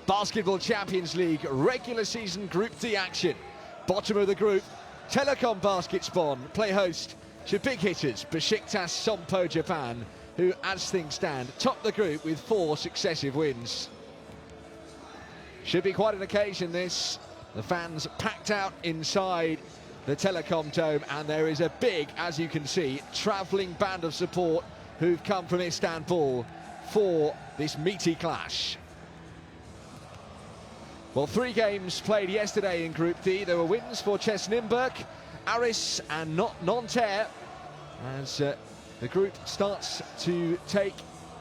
Basketball Champions League regular season Group D action. Bottom of the group, Telekom Baskets Bonn play host to big hitters Besiktas Sompo Japan, who, as things stand, top the group with 4 successive wins. Should be quite an occasion this. The fans packed out inside the Telekom Dome, and there is a big, as you can see, travelling band of support who've come from Istanbul for this meaty clash. Well, 3 games played yesterday in Group D. There were wins for Chesnimberg, Aris and Nanterre, as the group starts to take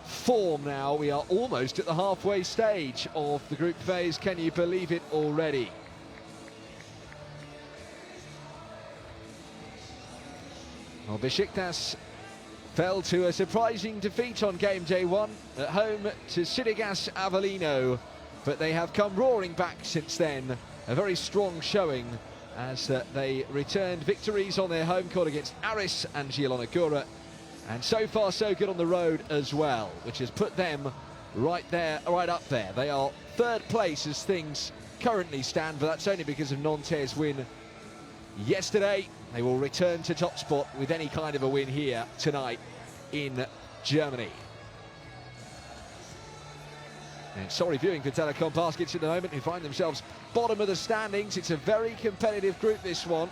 form now. We are almost at the halfway stage of the group phase. Can you believe it already? Well, Besiktas fell to a surprising defeat on game day 1 at home to Fiedler Avellino, but they have come roaring back since then. A very strong showing as they returned victories on their home court against Aris and Gielonogura, and so far so good on the road as well, which has put them right up there. They are 3rd place as things currently stand, but that's only because of Nanterre's win yesterday. They will return to top spot with any kind of a win here tonight in Germany. And sorry viewing for Telekom Baskets at the moment, who find themselves bottom of the standings. It's a very competitive group, this one.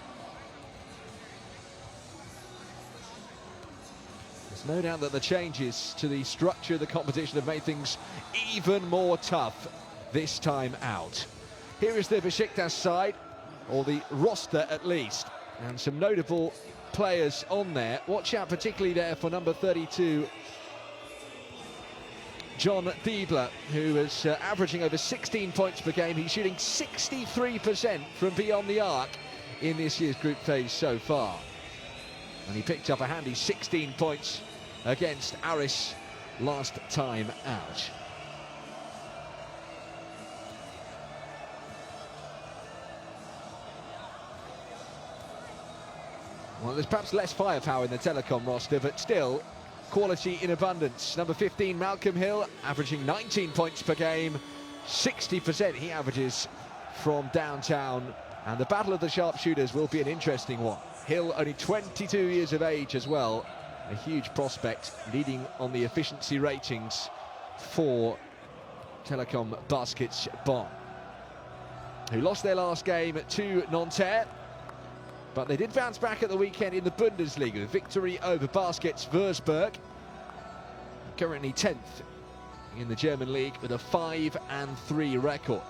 There's no doubt that the changes to the structure of the competition have made things even more tough this time out. Here is the Besiktas side, or the roster at least, and some notable players on there. Watch out particularly there for number 32, John Fiedler, who is averaging over 16 points per game. He's shooting 63% from beyond the arc in this year's group phase so far. And he picked up a handy 16 points against Aris last time out. Well, there's perhaps less firepower in the Telekom roster, but still quality in abundance. Number 15, Malcolm Hill, averaging 19 points per game, 60% he averages from downtown, and the battle of the sharpshooters will be an interesting one. Hill, only 22 years of age as well, a huge prospect, leading on the efficiency ratings for Telekom Baskets Bonn, who lost their last game to Nanterre, but they did bounce back at the weekend in the Bundesliga, victory over Baskets Würzburg, currently 10th in the German league with a 5-3 record.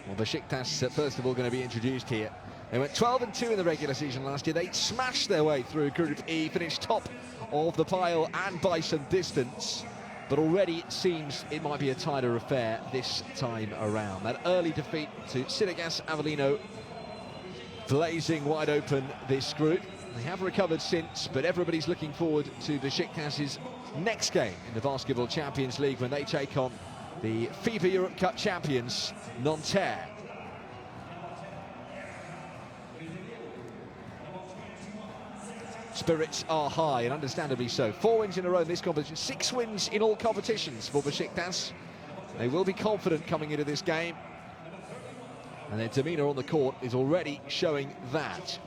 Well, Besiktas first of all going to be introduced here. They went 12-2 in the regular season last year. They smashed their way through Group E, finished top of the pile and by some distance. But already it seems it might be a tighter affair this time around. That early defeat to Fiedler Avellino blazing wide open this group. They have recovered since, but everybody's looking forward to Besiktas' next game in the Basketball Champions League when they take on the FIBA Europe Cup champions, Nanterre. Spirits are high, and understandably so. 4 wins in a row in this competition, 6 wins in all competitions for Besiktas. They will be confident coming into this game, and their demeanour on the court is already showing that.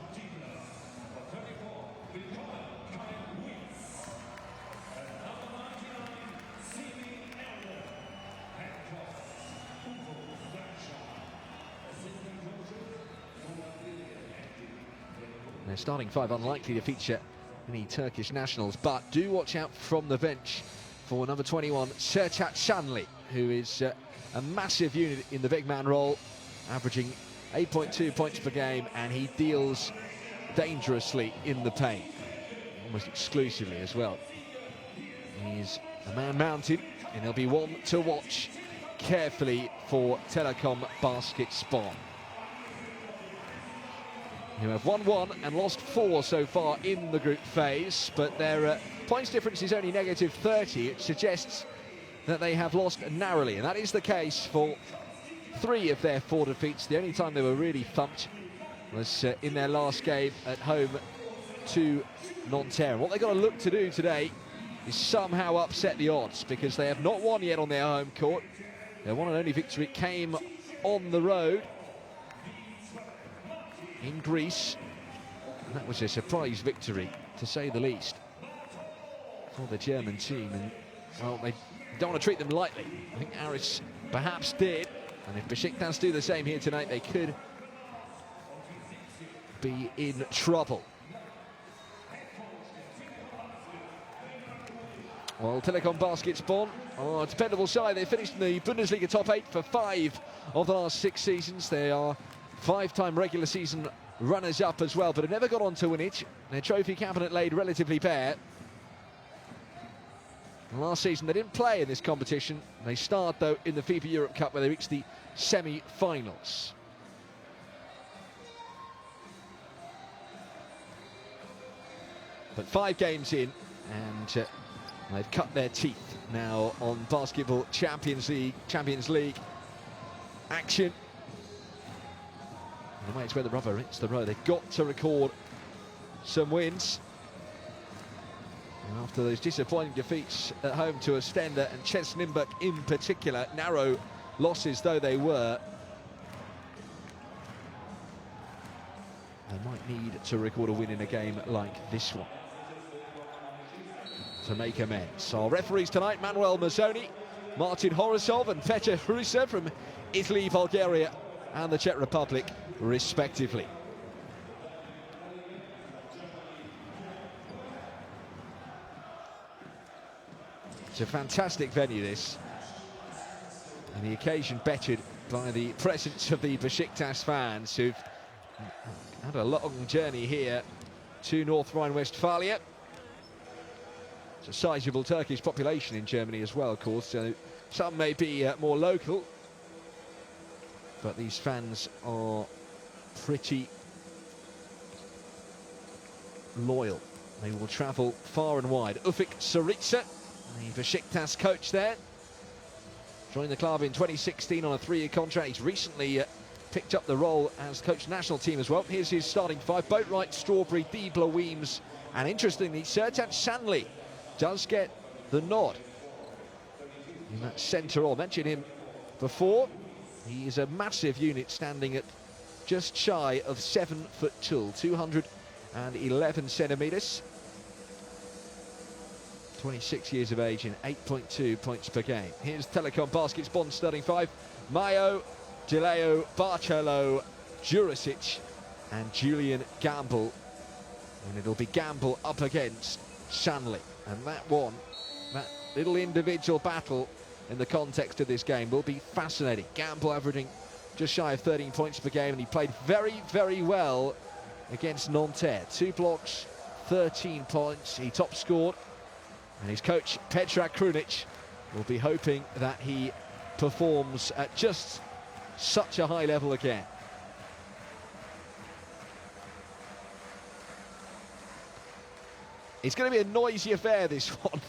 Their starting 5 unlikely to feature any Turkish nationals, but do watch out from the bench for number 21, Serhat Şanlı, who is a massive unit in the big man role, averaging 8.2 points per game, and he deals dangerously in the paint, almost exclusively as well. He's a man mounted, and he'll be one to watch carefully for Telekom Baskets Bonn, who have won 1 and lost 4 so far in the group phase, but their points difference is only -30. It suggests that they have lost narrowly, and that is the case for 3 of their 4 defeats. The only time they were really thumped was in their last game at home to Nanterre. What they've got to look to do today is somehow upset the odds, because they have not won yet on their home court. Their one and only victory came on the road in Greece. And that was a surprise victory, to say the least, for the German team. And, well, they don't want to treat them lightly. I think Aris perhaps did. And if Besiktas do the same here tonight, they could be in trouble. Well, Telekom Baskets Bonn are a dependable side. They finished in the Bundesliga top 8 for 5 of the last 6 seasons. They are 5-time regular season runners-up as well, but have never got on to win it. Their trophy cabinet laid relatively bare. Last season they didn't play in this competition. They starred, though, in the FIBA Europe Cup, where they reached the semi-finals. But 5 games in, and they've cut their teeth now on basketball Champions League action. And the way it's where the rubber hits the road, they've got to record some wins. And after those disappointing defeats at home to Ostenda and Czesnimburg in particular, narrow losses though they were, they might need to record a win in a game like this one to make amends. Our referees tonight: Manuel Mazzoni, Martin Horisov and Petr Hrusa from Italy, Bulgaria and the Czech Republic, respectively. It's a fantastic venue, this, and the occasion bettered by the presence of the Besiktas fans, who've had a long journey here to North Rhine-Westphalia. It's a sizable Turkish population in Germany as well, of course, so some may be more local, but these fans are pretty loyal. They will travel far and wide. Ufuk Sarica, the Besiktas coach there, joined the club in 2016 on a 3-year contract. He's recently picked up the role as coach of the national team as well. Here's his starting 5: Boatwright, Strawberry, Diebler, Weems, and interestingly, Sertan Shanley does get the nod in that centre. I mentioned him before. He is a massive unit, standing at just shy of 7'2", 211 centimetres. 26 years of age and 8.2 points per game. Here's Telekom Baskets Bonn starting 5: Mayo, Dileo, Barcelo, Jurisic and Julian Gamble. And it'll be Gamble up against Shanley. And that little individual battle in the context of this game will be fascinating. Gamble averaging just shy of 13 points per game, and he played very, very well against Nanterre. 2 blocks, 13 points, he top scored. And his coach, Petra Krunic, will be hoping that he performs at just such a high level again. It's going to be a noisy affair, this one.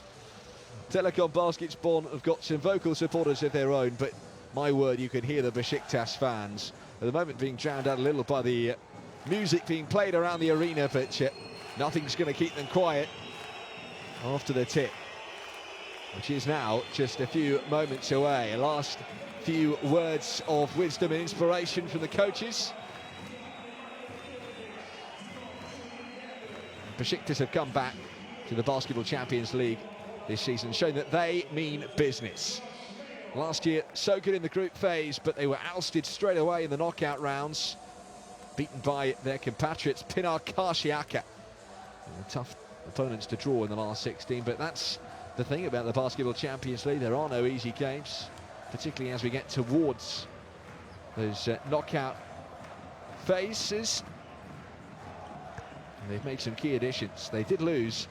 Telekom Baskets Bonn have got some vocal supporters of their own, but my word, you can hear the Besiktas fans at the moment being drowned out a little by the music being played around the arena, but nothing's going to keep them quiet after the tip, which is now just a few moments away. Last few words of wisdom and inspiration from the coaches. Besiktas have come back to the Basketball Champions League this season, showing that they mean business. Last year, so good in the group phase, but they were ousted straight away in the knockout rounds, beaten by their compatriots Pinar Karšiaka. Tough opponents to draw in the last 16, but that's the thing about the Basketball Champions League. There are no easy games, particularly as we get towards those knockout phases. And they've made some key additions. They did lose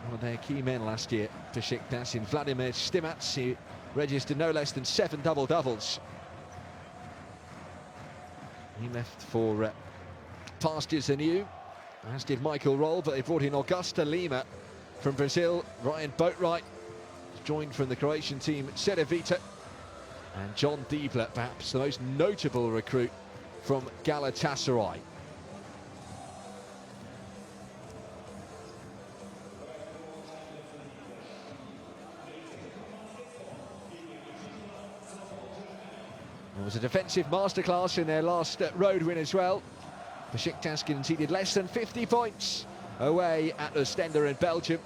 one of their key men last year, Besiktas, in Vladimir Stimac. He registered no less than 7 double-doubles. He left for pastures anew, as did Michael Roll, but they brought in Augusta Lima from Brazil. Ryan Boatwright joined from the Croatian team Cedevita, and John Diebler, perhaps the most notable recruit from Galatasaray. It was a defensive masterclass in their last road win as well. Besiktas conceded less than 50 points away at Ostende in Belgium.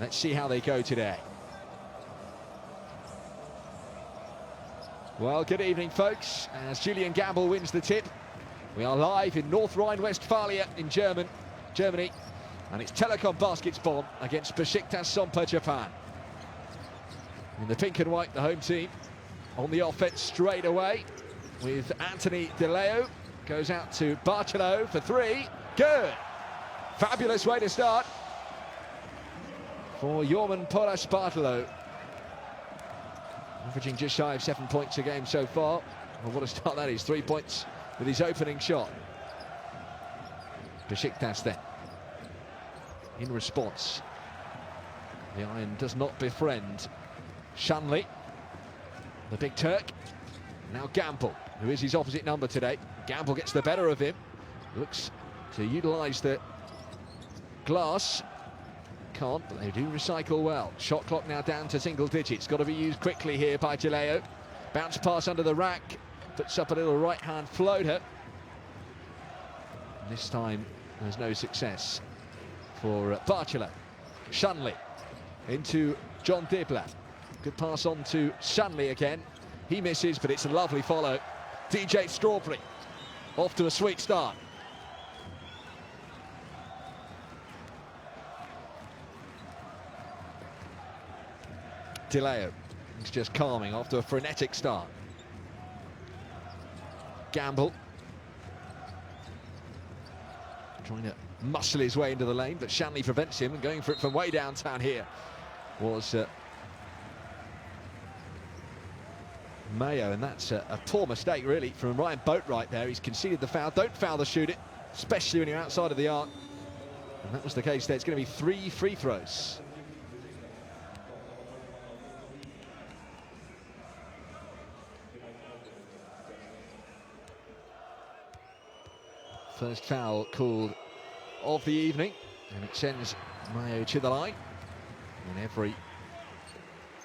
Let's see how they go today. Well, good evening, folks, as Julian Gamble wins the tip. We are live in North Rhine-Westphalia in Germany, and it's Telekom Baskets Bonn against Besiktas Sompo, Japan. In the pink and white, the home team on the offense straight away with Anthony De Leo. Goes out to Bartolo for three. Good. Fabulous way to start for Jorman Polas Bartolo. Averaging just shy of 7 points a game so far. Well, what a start that is. 3 points with his opening shot. Besiktas then. In response, the iron does not befriend Shanley, the big Turk. Now Gamble, who is his opposite number today. Gamble gets the better of him. Looks to utilise the glass. Can't, but they do recycle well. Shot clock now down to single digits. Got to be used quickly here by De Leo. Bounce pass under the rack. Puts up a little right-hand floater. And this time there's no success for Bartolo. Shanley into John Dibler. Good pass on to Shanley again. He misses, but it's a lovely follow. DJ Strawberry off to a sweet start. De Leo is just calming after a frenetic start. Gamble trying to muscle his way into the lane, but Shanley prevents him, and going for it from way downtown here was Mayo, and that's a poor mistake really from Ryan Boatwright there. He's conceded the foul. Don't foul the shoot it, especially when you're outside of the arc, and that was the case there. It's going to be 3 free throws. First foul called of the evening, and it sends Mayo to the line. And every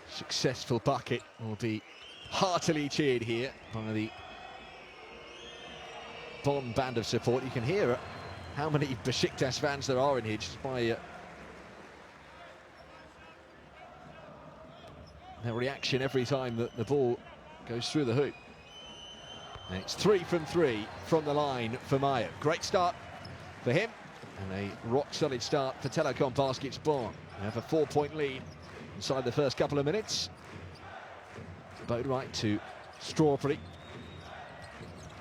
successful bucket will be heartily cheered here by the Bonn band of support. You can hear how many Besiktas fans there are in here just by their reaction every time that the ball goes through the hoop. And it's 3 from 3 from the line for Mayo. Great start for him, and a rock-solid start for Telekom Baskets Bonn. They have a 4-point lead inside the first couple of minutes. Boatwright to Strawberry.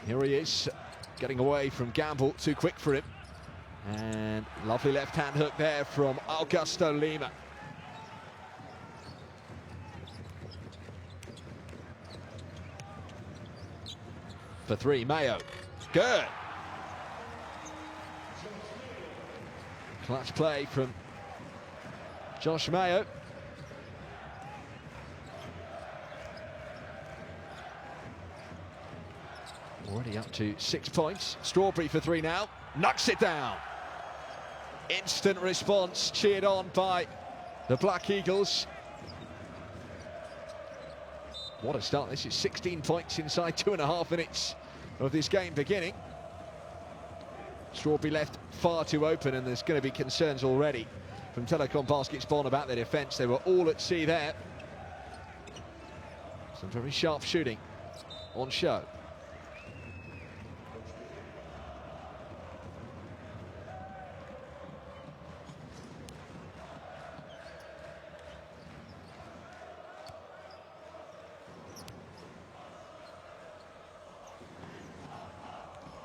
Here he is, getting away from Gamble, too quick for him. And lovely left-hand hook there from Augusto Lima. For three, Mayo. Good. Clutch play from Josh Mayo. Already up to 6 points. Strawberry for three now. Knocks it down. Instant response, cheered on by the Black Eagles. What a start. This is 16 points inside 2.5 minutes of this game beginning. Strawberry left far too open, and there's going to be concerns already from Telekom Baskets Bonn about their defence. They were all at sea there. Some very sharp shooting on show.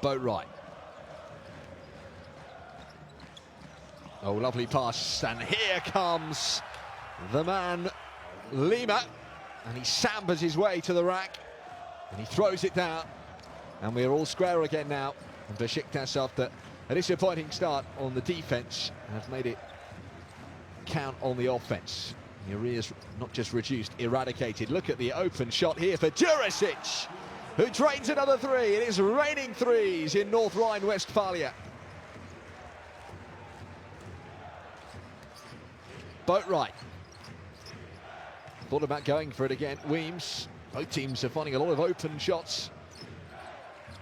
Boatwright. Oh, lovely pass, and here comes the man Lima, and he sambers his way to the rack, and he throws it down, and we're all square again now. And Besiktas, after a disappointing start on the defense, have made it count on the offense. The arrears not just reduced, eradicated. Look at the open shot here for Jurisic, who drains another three. It is raining threes in North Rhine-Westphalia. Boatwright thought about going for it again. Weems Both teams are finding a lot of open shots.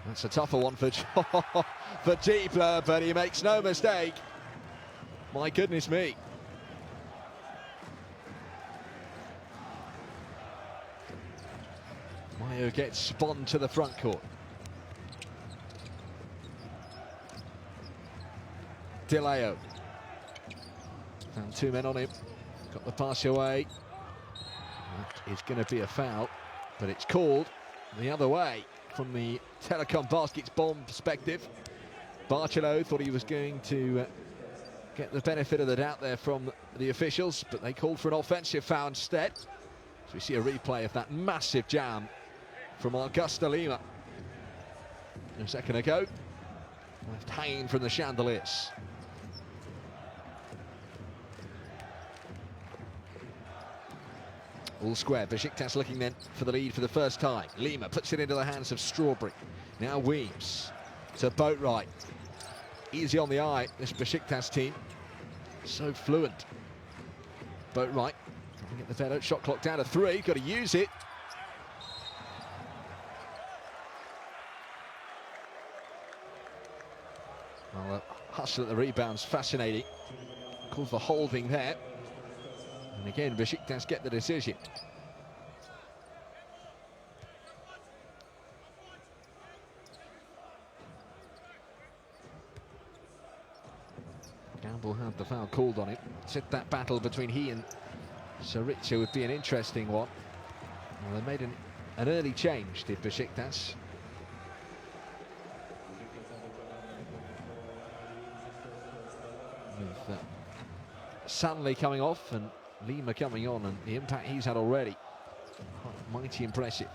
That's a tougher one for for Fiedler, but he makes no mistake. My goodness me. Mayo gets Bonn to the front court. De Leo. Found two men on him. Got the pass away. That is going to be a foul, but it's called the other way from the Telekom Baskets Bonn perspective. Barcelo thought he was going to get the benefit of the doubt there from the officials, but they called for an offensive foul instead. So we see a replay of that massive jam from Augusta Lima a second ago. Left hanging from the chandeliers. All square. Besiktas looking then for the lead for the first time. Lima puts it into the hands of Strawberry. Now Weems to Boatwright. Easy on the eye, this Besiktas team. So fluent. Boatwright trying to get the better. Shot clock down to 3. Got to use it. Well, the hustle at the rebound's fascinating. Called for holding there. And again, Besiktas get the decision. Gamble had the foul called on him. Said that battle between he and Sarica would be an interesting one. Well, they made an early change, did Besiktas. With Sanley coming off and Lima coming on, and the impact he's had already, mighty impressive.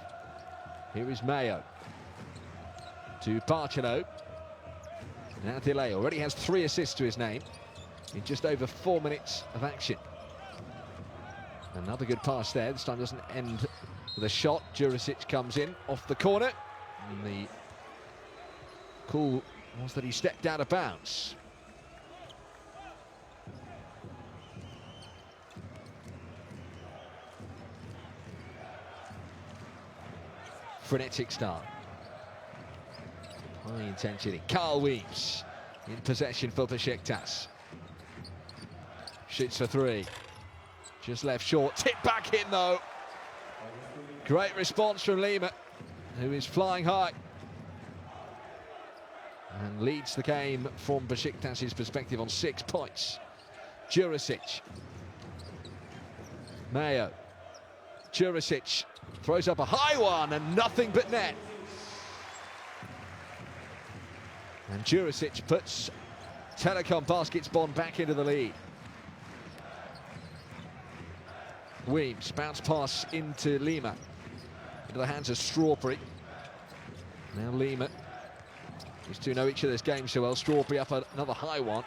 Here is Mayo to Barcelo. Now De Leo already has 3 assists to his name in just over 4 minutes of action. Another good pass there. This time doesn't end with a shot. Jurisic comes in off the corner, and the call was that he stepped out of bounds. Frenetic start. High intensity. Carl Weems in possession for Besiktas. Shoots for 3. Just left short. Tip back in though. Great response from Lima, who is flying high and leads the game from Besiktas' perspective on 6 points. Jurisic. Mayo. Jurisic throws up a high one and nothing but net. And Jurisic puts Telekom Baskets Bonn back into the lead. Weems, bounce pass into Lima. Into the hands of Strawberry. Now Lima. These two know each other's game so well. Strawberry up another high one.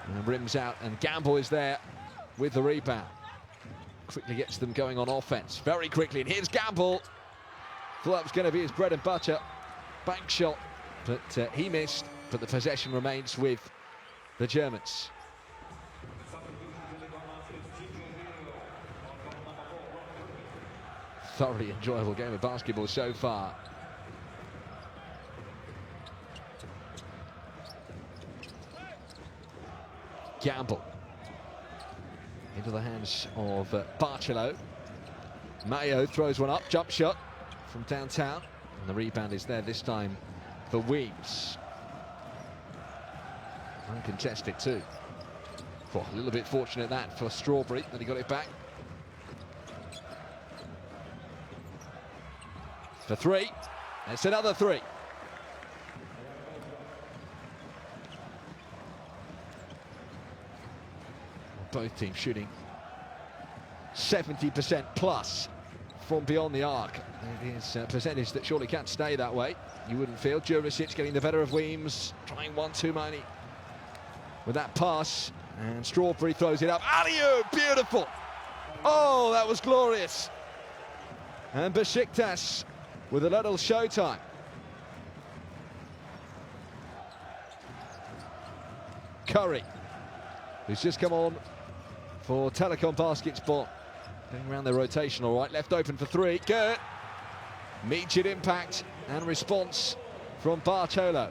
And rims out, and Gamble is there with the rebound. Quickly gets them going on offense, very quickly, and here's Gamble. Thought that was going to be his bread and butter. Bank shot, but he missed, but the possession remains with the Germans. Thoroughly enjoyable game of basketball so far. Gamble. Into the hands of Barcelo. Mayo throws one up, jump shot from downtown. And the rebound is there this time for Weems. Uncontested too. Oh, a little bit fortunate that for Strawberry, that he got it back. For 3. It's another 3. Both teams shooting 70% plus from beyond the arc. It is a percentage that surely can't stay that way. You wouldn't feel. Jurisic getting the better of Weems, trying 1-2 money with that pass, and Strawberry throws it up. Alley-oop, beautiful! Oh, that was glorious. And Besiktas with a little showtime. Curry, who's just come on for Telekom Baskets Bonn. Going around their rotation all right, left open for 3, good. Immediate impact and response from Bartolo.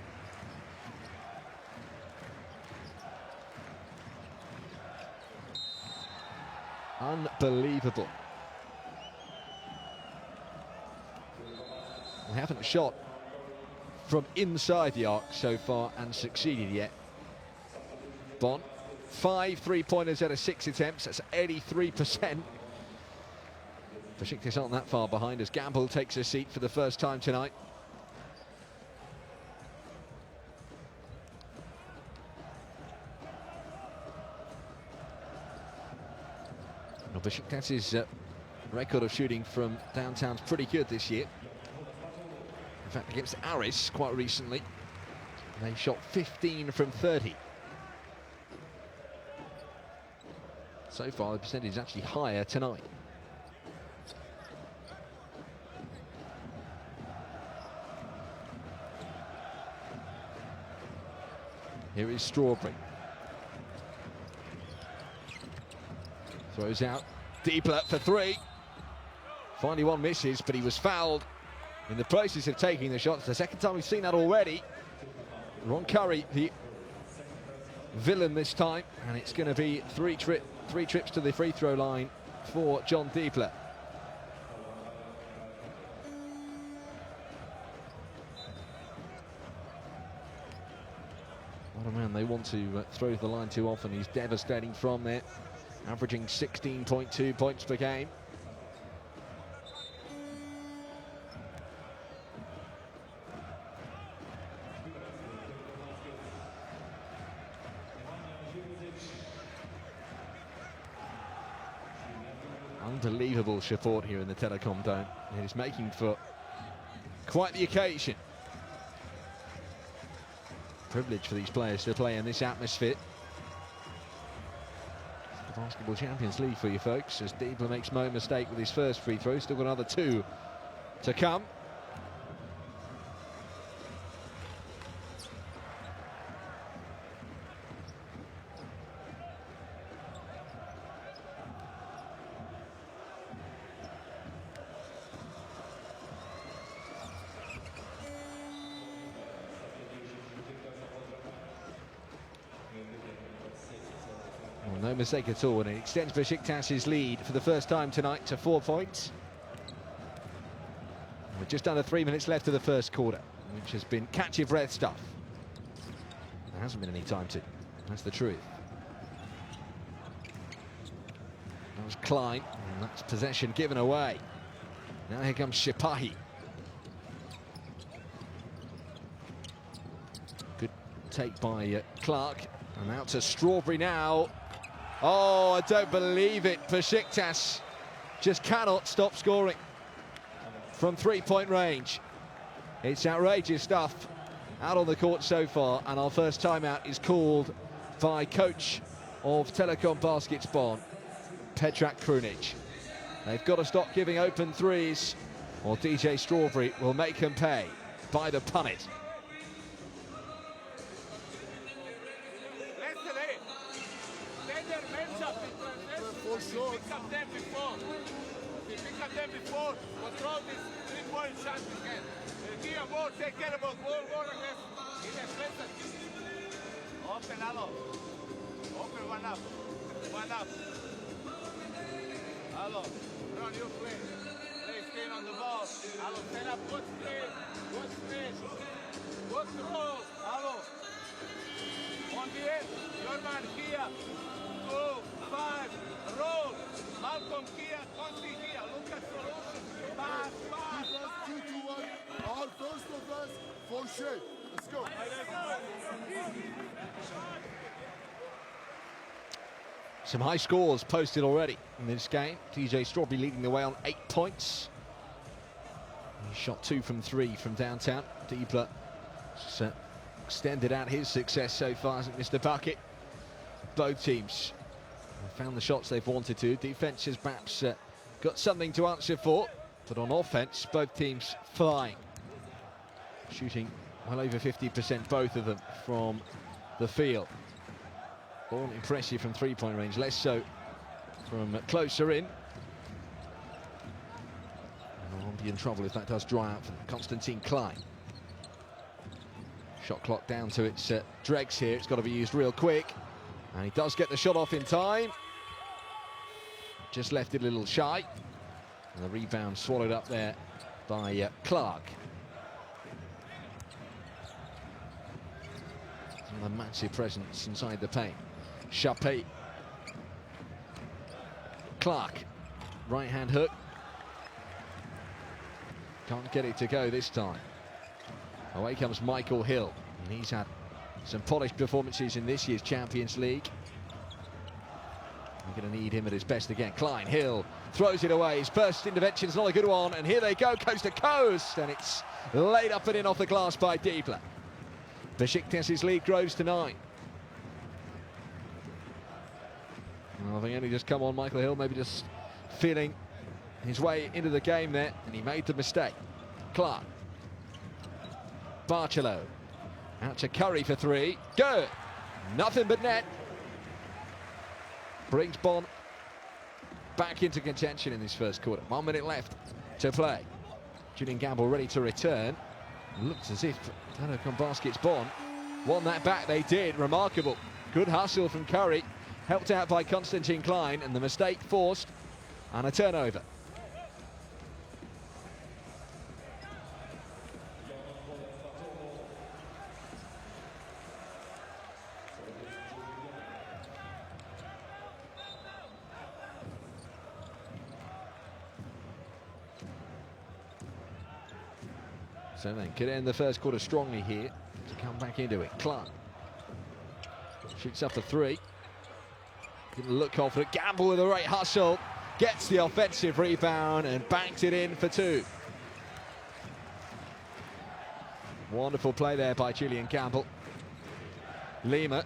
Unbelievable. They haven't shot from inside the arc so far and succeeded yet. Bonn, 5 3-pointers out of 6 attempts, that's 83%. Besiktas aren't that far behind as Gamble takes a seat for the first time tonight. Well, Besiktas' record of shooting from downtown's pretty good this year. In fact, against Aris quite recently, they shot 15 from 30. So far, the percentage is actually higher tonight. Here is Strawberry. Throws out Fiedler for 3. Finally one misses, but he was fouled in the process of taking the shots. The second time we've seen that already. Ron Curry, the villain this time, and it's going to be three trips to the free throw line for John Fiedler. What a man, they want to throw the line too often. He's devastating from there, averaging 16.2 points per game. Unbelievable support here in the Telekom Dome. It is making for quite the occasion. Privilege for these players to play in this atmosphere. It's the Basketball Champions League for you folks, as Fiedler makes no mistake with his first free throw. Still got another 2 to come. No mistake at all, and it extends Besiktas' lead for the first time tonight to 4 points. With just under 3 minutes left of the first quarter, which has been catch your breath stuff. There hasn't been any time to, that's the truth. That was Klein, and that's possession given away. Now here comes Shipahi. Good take by Clark, and out to Strawberry now. Oh, I don't believe it. Besiktas just cannot stop scoring from 3-point range. It's outrageous stuff out on the court so far, and our first timeout is called by coach of Telekom Baskets Bonn, Petrak Krunic. They've got to stop giving open threes, or DJ Strawberry will make them pay by the punnet. Pick up them before, control this 3-point shot again. Give a ball, take care of the ball, Open, Alo. Open, one up. Alo, run your play. Play screen on the ball. Alo, set up, good screen. Good throw. Alo. On the end, your man here. 2, 5, roll. Malcolm here, Conti here. Look at solution. Pass. Defense 2-2-1. All first of us for shape. Let's go. Some high scores posted already in this game. DJ Strawberry leading the way on 8 points. He shot 2 from 3 from downtown. Fiedler extended out his success so far, hasn't missed a bucket. Both teams found the shots they've wanted to. Defense has perhaps got something to answer for, but on offense, both teams flying. Shooting well over 50%, both of them, from the field. All impressive from 3-point range, less so from closer in. And on be in trouble if that does dry out for Konstantin Klein. Shot clock down to its dregs here. It's got to be used real quick. And he does get the shot off in time. Just left it a little shy. And the rebound swallowed up there by Clark. Another massive presence inside the paint. Chappé. Clark. Right-hand hook. Can't get it to go this time. Away comes Michael Hill. And he's had some polished performances in this year's Champions League. We're going to need him at his best again. Klein, Hill, throws it away. His first intervention's not a good one. And here they go, coast to coast. And it's laid up and in off the glass by Fiedler. Besiktas' lead grows to 9. Well, I think only just come on, Michael Hill, maybe just feeling his way into the game there, and he made the mistake. Clark. Barcelo. Out to Curry for 3. Good. Nothing but net. Brings Bonn back into contention in this first quarter. 1 minute left to play. Julian Gamble ready to return. Looks as if Telekom Baskets Bonn won that back. They did. Remarkable. Good hustle from Curry. Helped out by Konstantin Klein, and the mistake forced, and a turnover. So they could end the first quarter strongly here to come back into it. Clark shoots up a 3. Didn't look confident. Gamble with a great hustle. Gets the offensive rebound and banks it in for 2. Wonderful play there by Julian Gamble. Lima.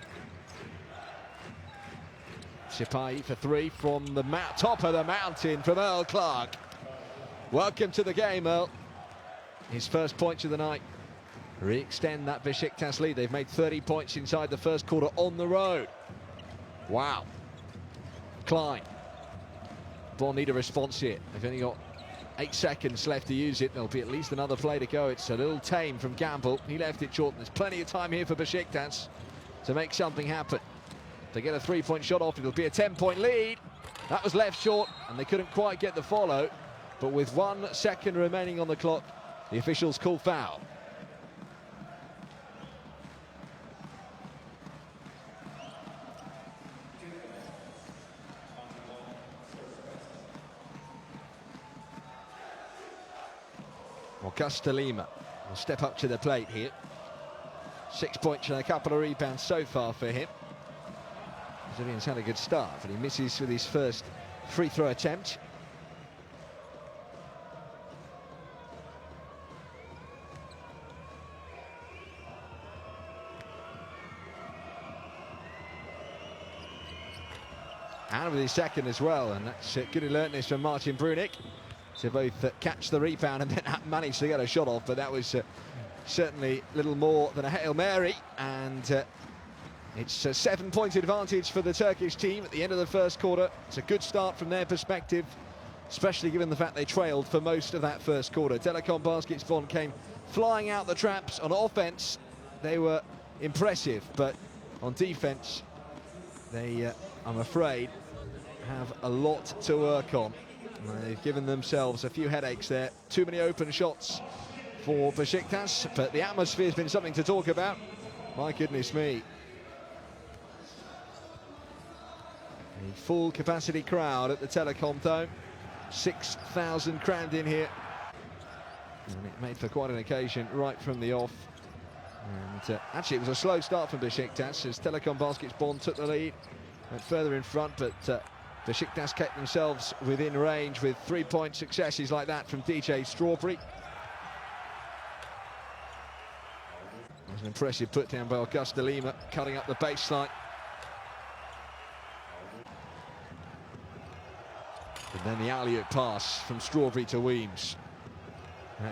Sipai for 3 from the top of the mountain from Earl Clark. Welcome to the game, Earl. His first points of the night. Re-extend that Besiktas lead. They've made 30 points inside the first quarter on the road. Wow. Klein. Bonn need a response here. They've only got 8 seconds left to use it. There'll be at least another play to go. It's a little tame from Gamble. He left it short. There's plenty of time here for Besiktas to make something happen. If they get a 3-point shot off, it'll be a 10-point lead. That was left short, and they couldn't quite get the follow. But with 1 second remaining on the clock, the officials call foul. Augusta Lima will step up to the plate here. 6 points and a couple of rebounds so far for him. Brazilian's had a good start, but he misses with his first free throw attempt. And with his second as well, and that's good alertness from Martin Brunick to both catch the rebound and then manage to get a shot off, but that was certainly little more than a Hail Mary, and it's a 7-point advantage for the Turkish team at the end of the first quarter. It's a good start from their perspective, especially given the fact they trailed for most of that first quarter. Telekom Baskets Bonn came flying out the traps. On offense, they were impressive, but on defense, they, I'm afraid, have a lot to work on. They've given themselves a few headaches there. Too many open shots for Besiktas, but the atmosphere's been something to talk about. My goodness me. A full capacity crowd at the Telekom Dome. 6,000 crammed in here. And it made for quite an occasion right from the off. And actually it was a slow start from Besiktas as Telekom Baskets Bonn took the lead. Went further in front, but Besiktas kept themselves within range with 3-point successes like that from DJ Strawberry. That was an impressive put down by Augusta Lima, cutting up the baseline. And then the alley-oop pass from Strawberry to Weems.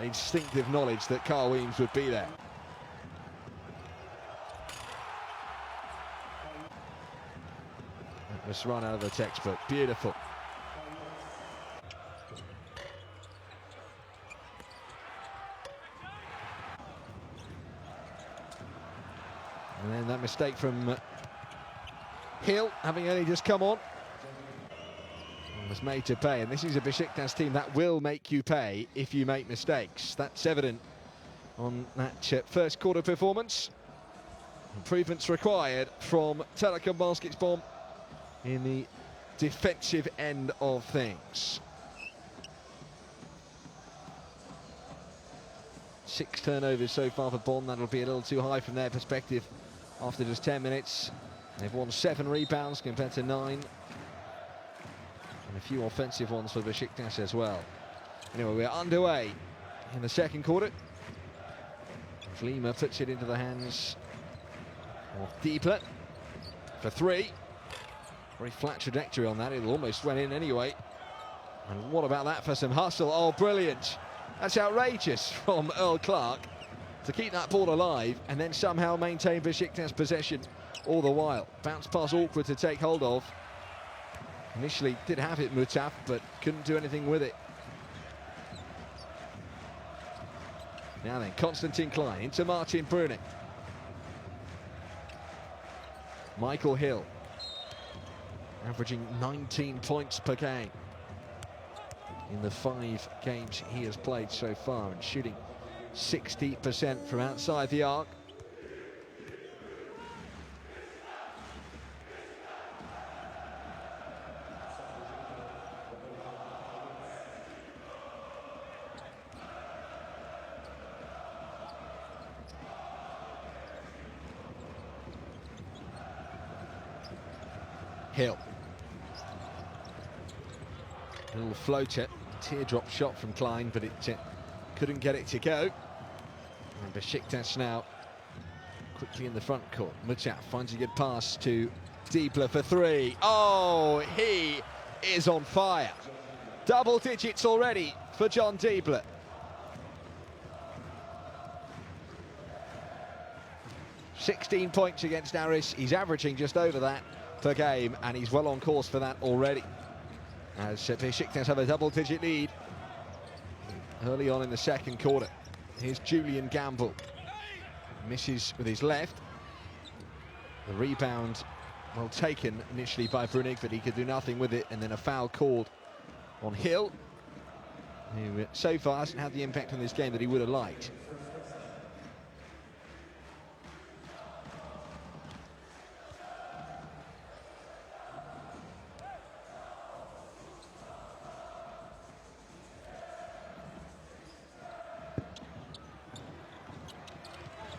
Instinctive knowledge that Carl Weems would be there. That was run out of the textbook. Beautiful. And then that mistake from Hill, having only just come on, was made to pay. And this is a Besiktas team that will make you pay if you make mistakes. That's evident on that first quarter performance. Improvements required from Telekom Baskets Bonn in the defensive end of things. 6 turnovers so far for Bonn. That'll be a little too high from their perspective after just 10 minutes. They've won 7 rebounds compared to 9. And a few offensive ones for Besiktas as well. Anyway, we're underway in the second quarter. Lima puts it into the hands of Fiedler for 3. Very flat trajectory on that. It almost went in anyway. And what about that for some hustle? Oh, brilliant. That's outrageous from Earl Clark to keep that ball alive and then somehow maintain Besiktas possession all the while. Bounce pass awkward to take hold of. Initially did have it, Mutaf, but couldn't do anything with it. Now then, Konstantin Klein into Martin Brunic. Michael Hill, averaging 19 points per game in the 5 games he has played so far, and shooting 60% from outside the arc. Hill. A little floater, teardrop shot from Klein, but it couldn't get it to go. And Besiktas now quickly in the front court. Mutaf finds a good pass to Fiedler for 3. Oh, he is on fire. Double digits already for John Fiedler. $16 points against Aris. He's averaging just over that per game, and he's well on course for that already. As Besiktas have a double-digit lead early on in the second quarter. Here's Julian Gamble. Misses with his left. The rebound well taken initially by Brunic, but he could do nothing with it, and then a foul called on Hill, who so far hasn't had the impact on this game that he would have liked.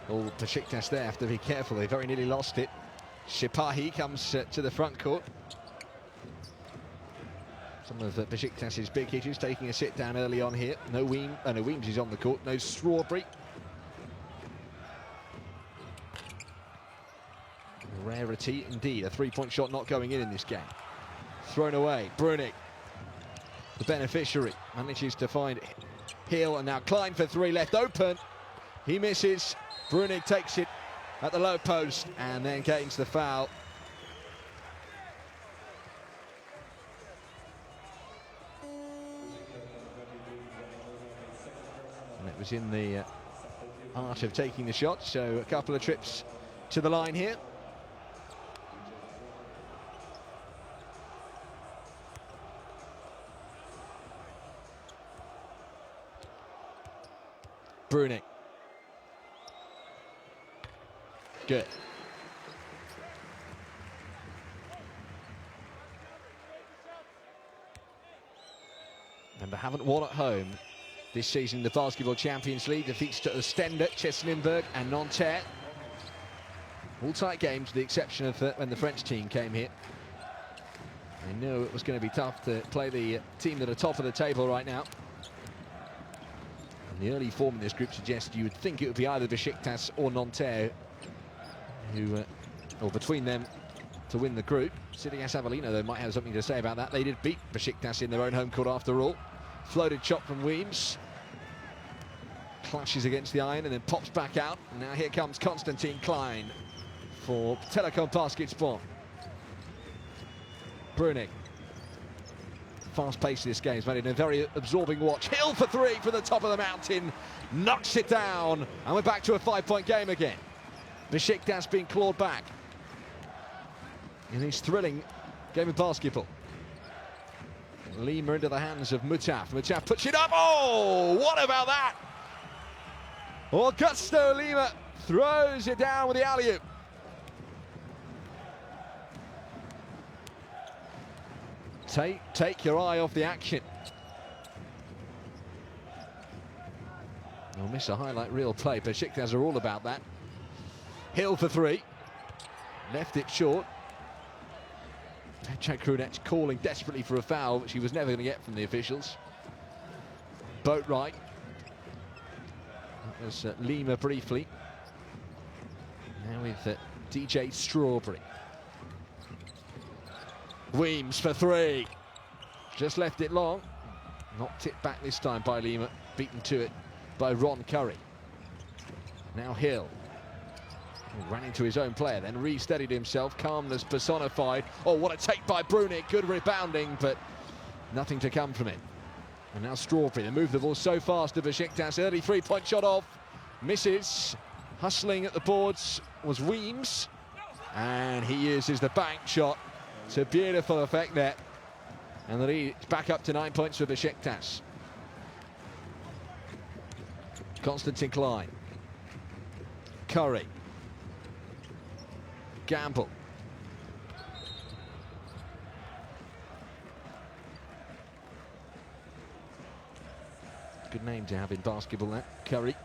All Besiktas there have to be careful. They very nearly lost it. Sipahi comes to the front court. Some of Besiktas' big hitters taking a sit down early on here. No Weems is on the court. No Strawberry. Rarity indeed. A 3-point shot not going in this game. Thrown away. Brunic, the beneficiary, manages to find Hill, and now Klein for 3 left open. He misses. Brunic takes it at the low post and then gains the foul. And it was in the art of taking the shot, so a couple of trips to the line here. Brunic. Good. And they haven't won at home this season. The Basketball Champions League defeats to Ostende, Chesenenberg and Nanterre. All tight games, with the exception of when the French team came here. They knew it was going to be tough to play the team that are top of the table right now. And the early form in this group suggests you would think it would be either Besiktas or Nanterre who, or between them, to win the group. Cidias Avellino, though, might have something to say about that. They did beat Besiktas in their own home court after all. Floated shot from Weems. Clashes against the iron and then pops back out. And now here comes Konstantin Klein for Telekom Baskets Bonn. Brunic. Fast pace of this game has made it a very absorbing watch. Hill for 3 from the top of the mountain. Knocks it down. And we're back to a 5-point game again. Besiktas being clawed back in this thrilling game of basketball. Lima into the hands of Mutaf. Mutaf puts it up. Oh, what about that? Augusto Lima throws it down with the alley-oop. Take your eye off the action. You'll miss a highlight reel play. Besiktas are all about that. Hill for three. Left it short. Petrek Krunec calling desperately for a foul, which he was never going to get from the officials. Boatwright. That was Lima briefly. Now with DJ Strawberry. Weems for three. Just left it long. Knocked it back this time by Lima. Beaten to it by Ron Curry. Now Hill. Ran into his own player, then re-steadied himself. Calmness personified. Oh, what a take by Brunic. Good rebounding, but nothing to come from it. And now Strawberry. They move the ball so fast to Besiktas. Early three-point shot off. Misses. Hustling at the boards was Weems. And he uses the bank shot. It's a beautiful effect there. And the lead is back up to 9 points for Besiktas. Constantine Klein. Curry. Gamble. Good name to have in basketball, that. Curry.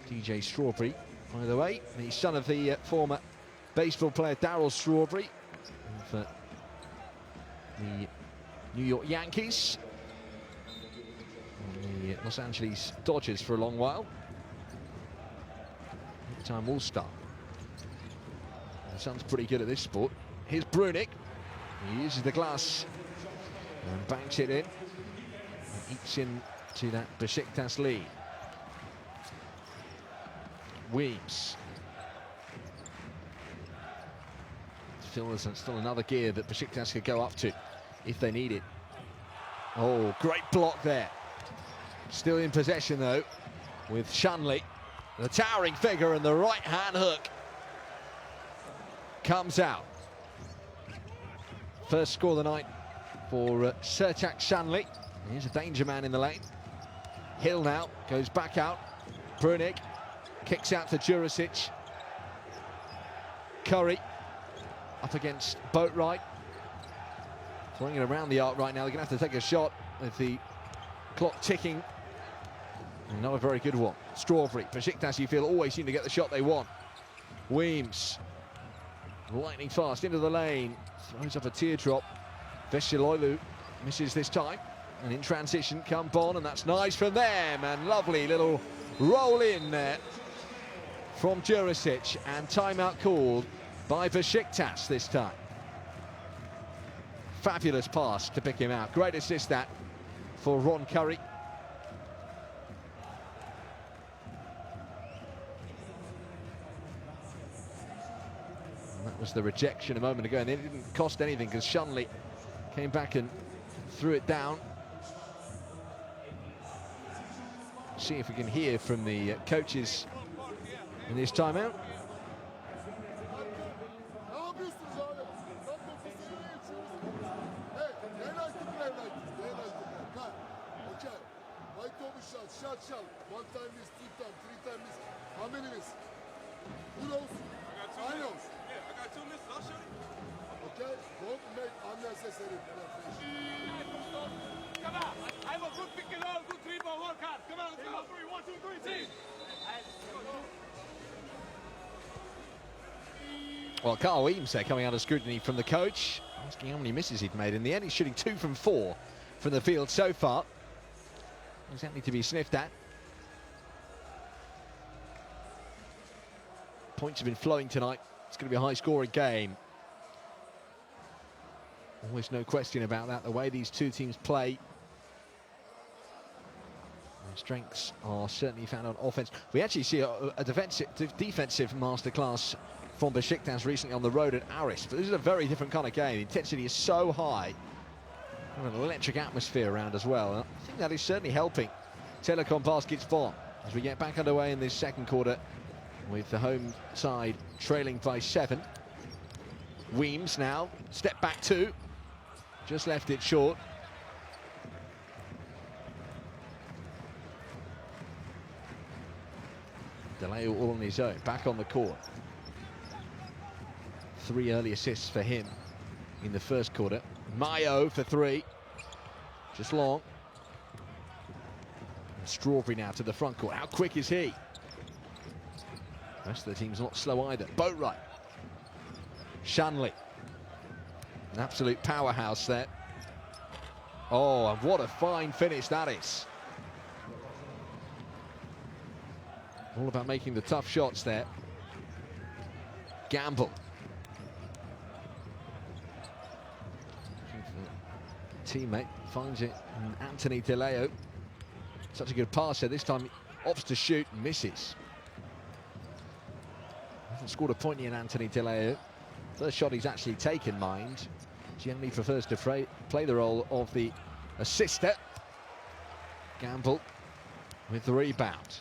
DJ Strawberry, by the way, the son of the former baseball player Darryl Strawberry of the New York Yankees, and the Los Angeles Dodgers for a long while. Big-time All-Star. The son's pretty good at this sport. Here's Brunic. He uses the glass and banks it in. And ekes in to that Besiktas lead. Weems. Feels still another gear that Besiktas could go up to if they need it. Oh, great block there. Still in possession though, with Shanley. The towering figure and the right hand hook comes out. First score of the night for Sertak Shanley. Here's a danger man in the lane. Hill now goes back out. Brunic kicks out to Jurisic. Curry up against Boatwright. Throwing it around the arc right now. They're going to have to take a shot with the clock ticking. And not a very good one. Strawberry. Besiktas, you feel, always seem to get the shot they want. Weems. Lightning fast into the lane. Throws up a teardrop. Vesiloilu misses this time. And in transition come Bonn, and that's nice from them. And lovely little roll in there from Jurisic. And timeout called by Besiktas this time. Fabulous pass to pick him out. Great assist that for Ron Curry. And that was the rejection a moment ago, and it didn't cost anything because Shanley came back and threw it down. See if we can hear from the coaches in this timeout. Shot. 1 time miss, 2 time, 3 time miss. How many miss? Who knows? I know. Yeah, I got 2 misses. I'll show you. Okay? Don't make unnecessary pressure. Come on. I have a good pick and roll, good 3-ball, work hard. Come on, let's go. 1, 2, 3, team. Well, Carl Weems there coming out of scrutiny from the coach, asking how many misses he'd made. In the end, he's shooting 2 from 4 from the field so far. Exactly to be sniffed at. Points have been flowing tonight. It's going to be a high-scoring game. Always no question about that. The way these two teams play, their strengths are certainly found on offense. We actually see a defensive masterclass from Besiktas recently on the road at Aris. But this is a very different kind of game. The intensity is so high. An electric atmosphere around as well. I think that is certainly helping Telekom Baskets Bonn as we get back underway in this second quarter with the home side trailing by 7. Weems now, step back 2, just left it short. DeLeo all on his own, back on the court. 3 early assists for him in the first quarter. Mayo for 3, just long. And Strawberry now to the front court. How quick is he? The rest of the team's not slow either. Boatwright. Shanley. An absolute powerhouse there. Oh, and what a fine finish that is. All about making the tough shots there. Gamble. Teammate finds it, and Anthony DeLeo. Such a good passer. This time he opts to shoot and misses. Hasn't scored a point yet, Anthony DeLeo. First shot he's actually taken, mind. Generally prefers to play the role of the assister. Gamble with the rebound.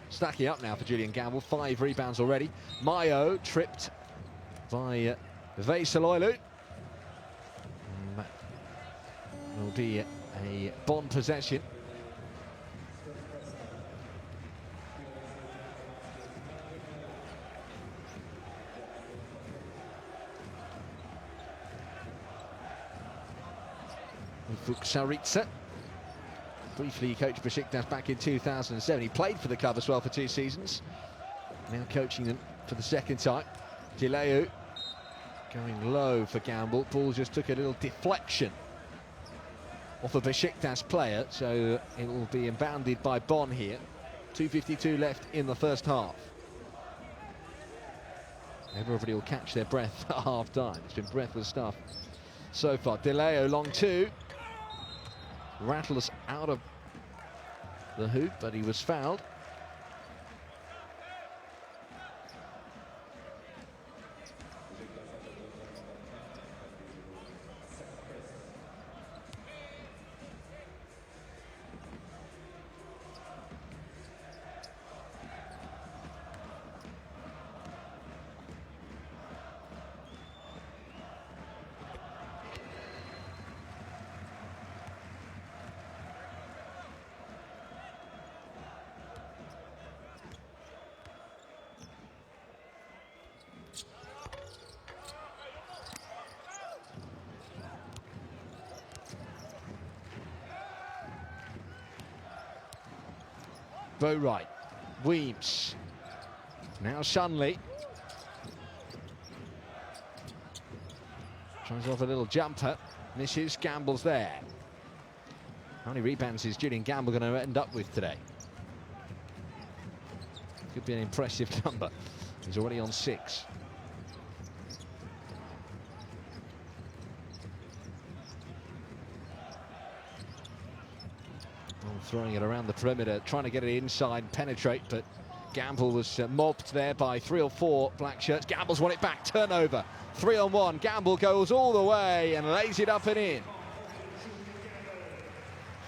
Stacking up now for Julian Gamble, 5 rebounds already. Mayo tripped by Veisaloilu. Will be a Bonn possession. Vuksaritsa. Briefly coached Besiktas back in 2007. He played for the club as well for 2 seasons. Now coaching them for the second time. DeLeo going low for Gamble. Ball just took a little deflection off a Besiktas player, so it will be inbounded by Bonn here. 2:52 left in the first half. Everybody will catch their breath at half-time. It's been breathless stuff so far. DeLeo long 2. Rattles out of the hoop, but he was fouled. Boatwright, Weems, now Shanley. Tries off a little jumper, misses, Gamble's there. How many rebounds is Julian Gamble going to end up with today? Could be an impressive number. He's already on 6. Throwing it around the perimeter, trying to get it inside, penetrate, but Gamble was mobbed there by 3 or 4 black shirts. Gamble's won it back, turnover, 3-on-1. Gamble goes all the way and lays it up and in.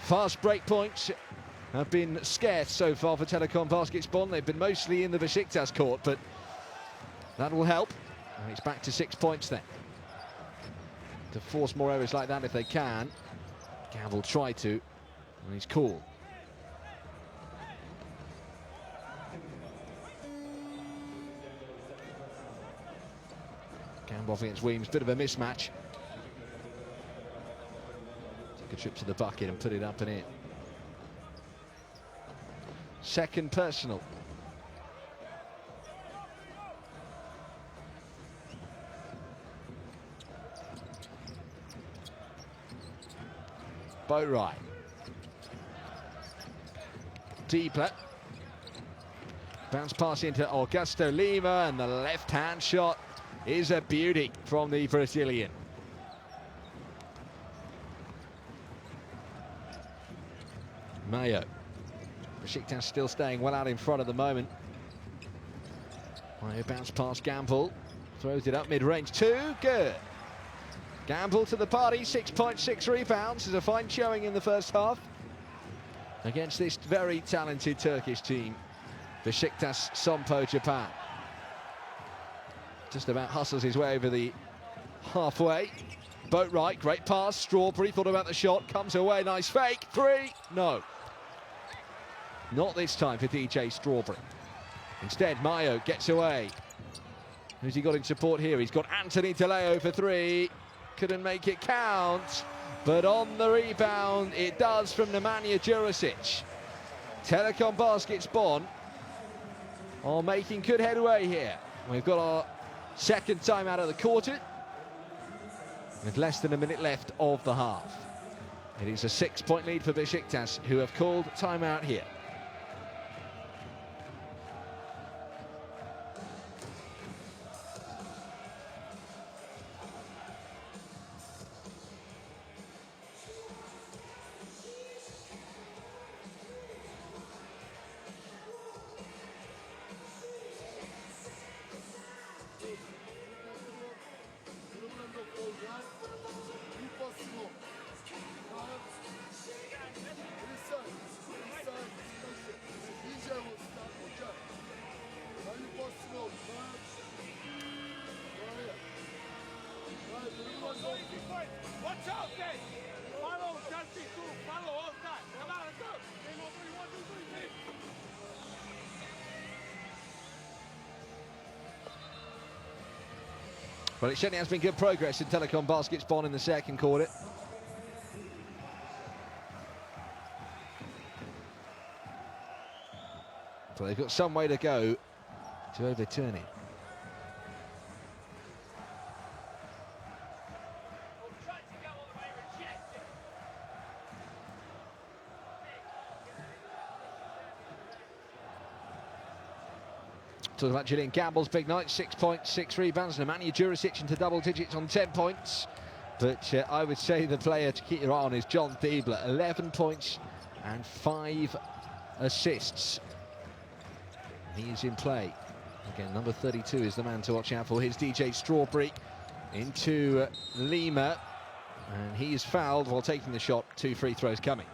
Fast break points have been scarce so far for Telekom Baskets Bonn. They've been mostly in the Besiktas court, but that will help. And it's back to 6 points then. To force more errors like that if they can. Gamble tried to, and he's cool. Gamble off against Weems, bit of a mismatch. Took a trip to the bucket and put it up and in. Second personal. Boatwright. Deeper. Bounce pass into Augusto Lima, and the left-hand shot is a beauty from the Brazilian. Mayo. Besiktas still staying well out in front at the moment. Mayo bounce past Gamble. Throws it up mid-range. 2, good. Gamble to the party, 6 points, 6 rebounds. Is a fine showing in the first half. against this very talented Turkish team, Besiktas Sompo, Japan. Just about hustles his way over the halfway. Boat right, great pass. Strawberry thought about the shot, comes away, nice fake. 3, no. Not this time for DJ Strawberry. Instead, Mayo gets away. Who's he got in support here? He's got Anthony Taleo for 3. Couldn't make it count. But on the rebound, it does from Nemanja Jurisic. Telekom Baskets Bonn are making good headway here. We've got our second time out of the quarter with less than a minute left of the half. It is a 6-point lead for Besiktas, who have called timeout here. Watch out, guys! Follow, just be cool, follow all time. Come on, let's go! Game over, 1, 2, 3, 4. Well, it certainly has been good progress in Telekom Baskets Bonn in the second quarter. So they've got some way to go to overturn it. Talking about Julian Gamble's big night, 6 points, 6 rebounds. Nemanja Jurisic into double digits on 10 points. But I would say the player to keep your eye on is John Fiedler, 11 points and 5 assists. He is in play. Again, number 32 is the man to watch out for. Here's DJ Strawberry into Lima. And he is fouled while taking the shot. 2 free throws coming.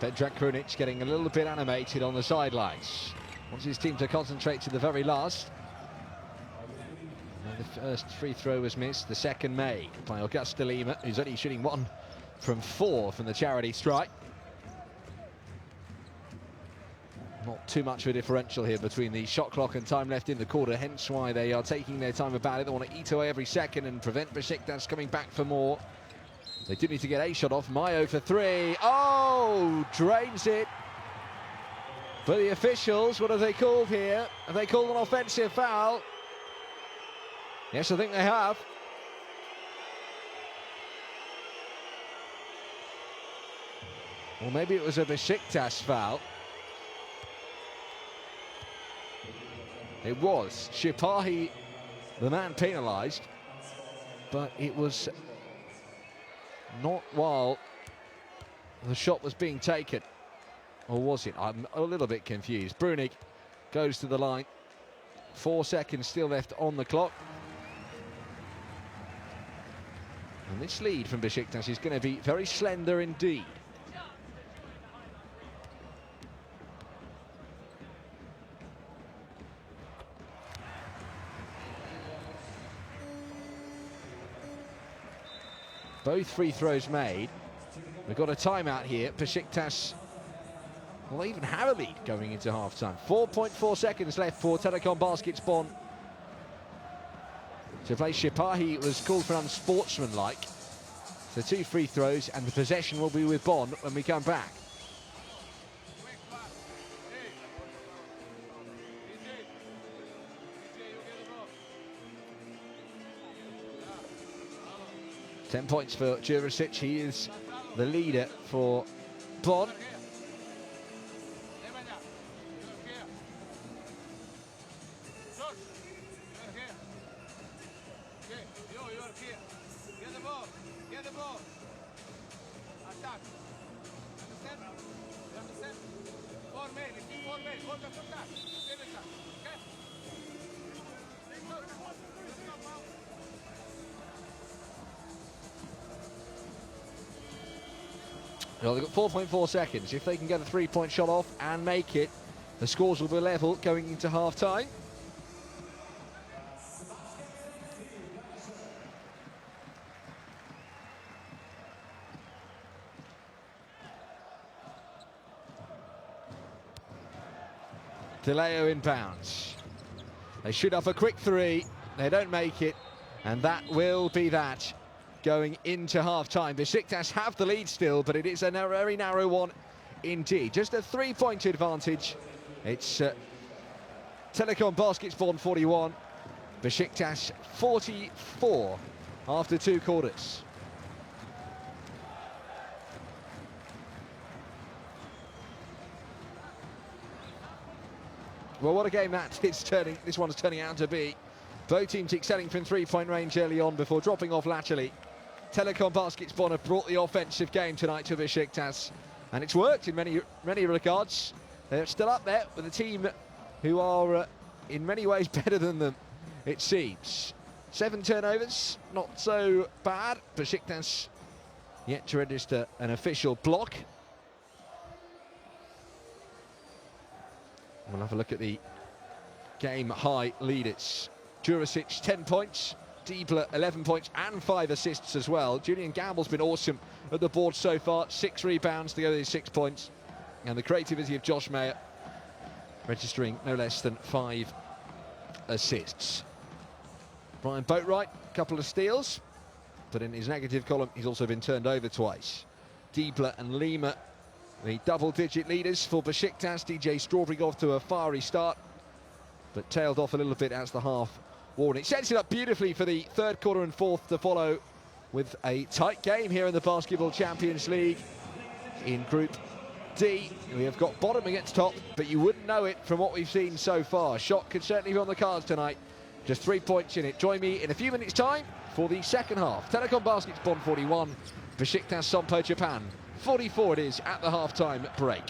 Predrag Krunic getting a little bit animated on the sidelines. Wants his team to concentrate to the very last. And the first free throw was missed, the second made by Augusta Lima, who's only shooting 1 from 4 from the charity strike. Not too much of a differential here between the shot clock and time left in the quarter, hence why they are taking their time about it. They want to eat away every second and prevent Besiktas coming back for more. They do need to get a shot off. Mayo for 3. Oh, drains it. But the officials, what have they called here? Have they called an offensive foul? Yes, I think they have. Or maybe it was a Besiktas foul. It was. Shipahi, the man penalised. But it was not while the shot was being taken. Or was it? I'm a little bit confused. Brunig goes to the line. 4 seconds still left on the clock. And this lead from Besiktas is going to be very slender indeed. Both free throws made. We've got a timeout here. Besiktas will even have a lead going into half-time. 4.4 seconds left for Telekom Baskets Bonn to play. Shipahi was called for unsportsmanlike. So 2 free throws and the possession will be with Bonn when we come back. 10 points for Jurisic. He is the leader for Bonn. Well, they've got 4.4 seconds. If they can get a three-point shot off and make it, the scores will be level going into half-time. DeLeo inbounds. They shoot off a quick three. They don't make it, and that will be that. Going into half-time, Besiktas have the lead still, but it is a very narrow one indeed. Just a three-point advantage. It's Telekom Baskets Bonn 41, Besiktas 44 after 2 quarters. Well, what a game this one is turning out to be. Both teams excelling from three-point range early on before dropping off laterally. Telekom Baskets Bonn have brought the offensive game tonight to Besiktas, and it's worked in many regards. They're still up there with a team who are in many ways better than them, it seems. 7 turnovers, not so bad. Besiktas yet to register an official block. We'll have a look at the game high leaders. Jurisic 10 points, Fiedler 11 points and 5 assists as well. Julian Gamble's been awesome at the board so far, 6 rebounds to go with his 6 points. And the creativity of Josh Mayer registering no less than 5 assists. Brian Boatwright, a couple of steals, but in his negative column he's also been turned over twice. Fiedler and Lima, the double-digit leaders for Besiktas. DJ Strawberry got off to a fiery start, but tailed off a little bit as the half wore. It sets it up beautifully for the third quarter and fourth to follow, with a tight game here in the Basketball Champions League. In Group D, we have got bottom against top, but you wouldn't know it from what we've seen so far. Shot could certainly be on the cards tonight. Just 3 points in it. Join me in a few minutes' time for the second half. Telekom Baskets Bonn 41, Besiktas Sompo Japan 44 it is at the half-time break.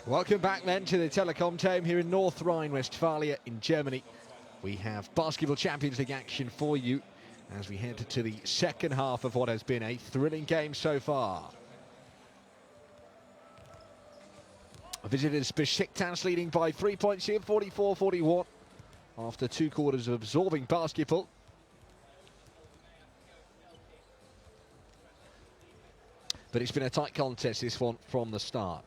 Welcome back then to the Telekom team here in North Rhine-Westphalia in Germany. We have Basketball Champions League action for you as we head to the second half of what has been a thrilling game so far. Visitors Besiktas leading by 3 points here, 44-41, after 2 quarters of absorbing basketball. But it's been a tight contest, this one, from the start.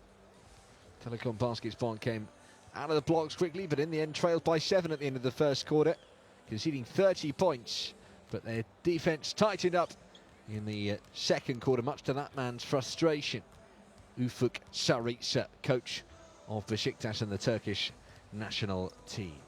Telekom Baskets Bonn came out of the blocks quickly, but in the end trailed by 7 at the end of the first quarter, conceding 30 points. But their defence tightened up in the second quarter, much to that man's frustration. Ufuk Sarıca, coach of Besiktas and the Turkish national team.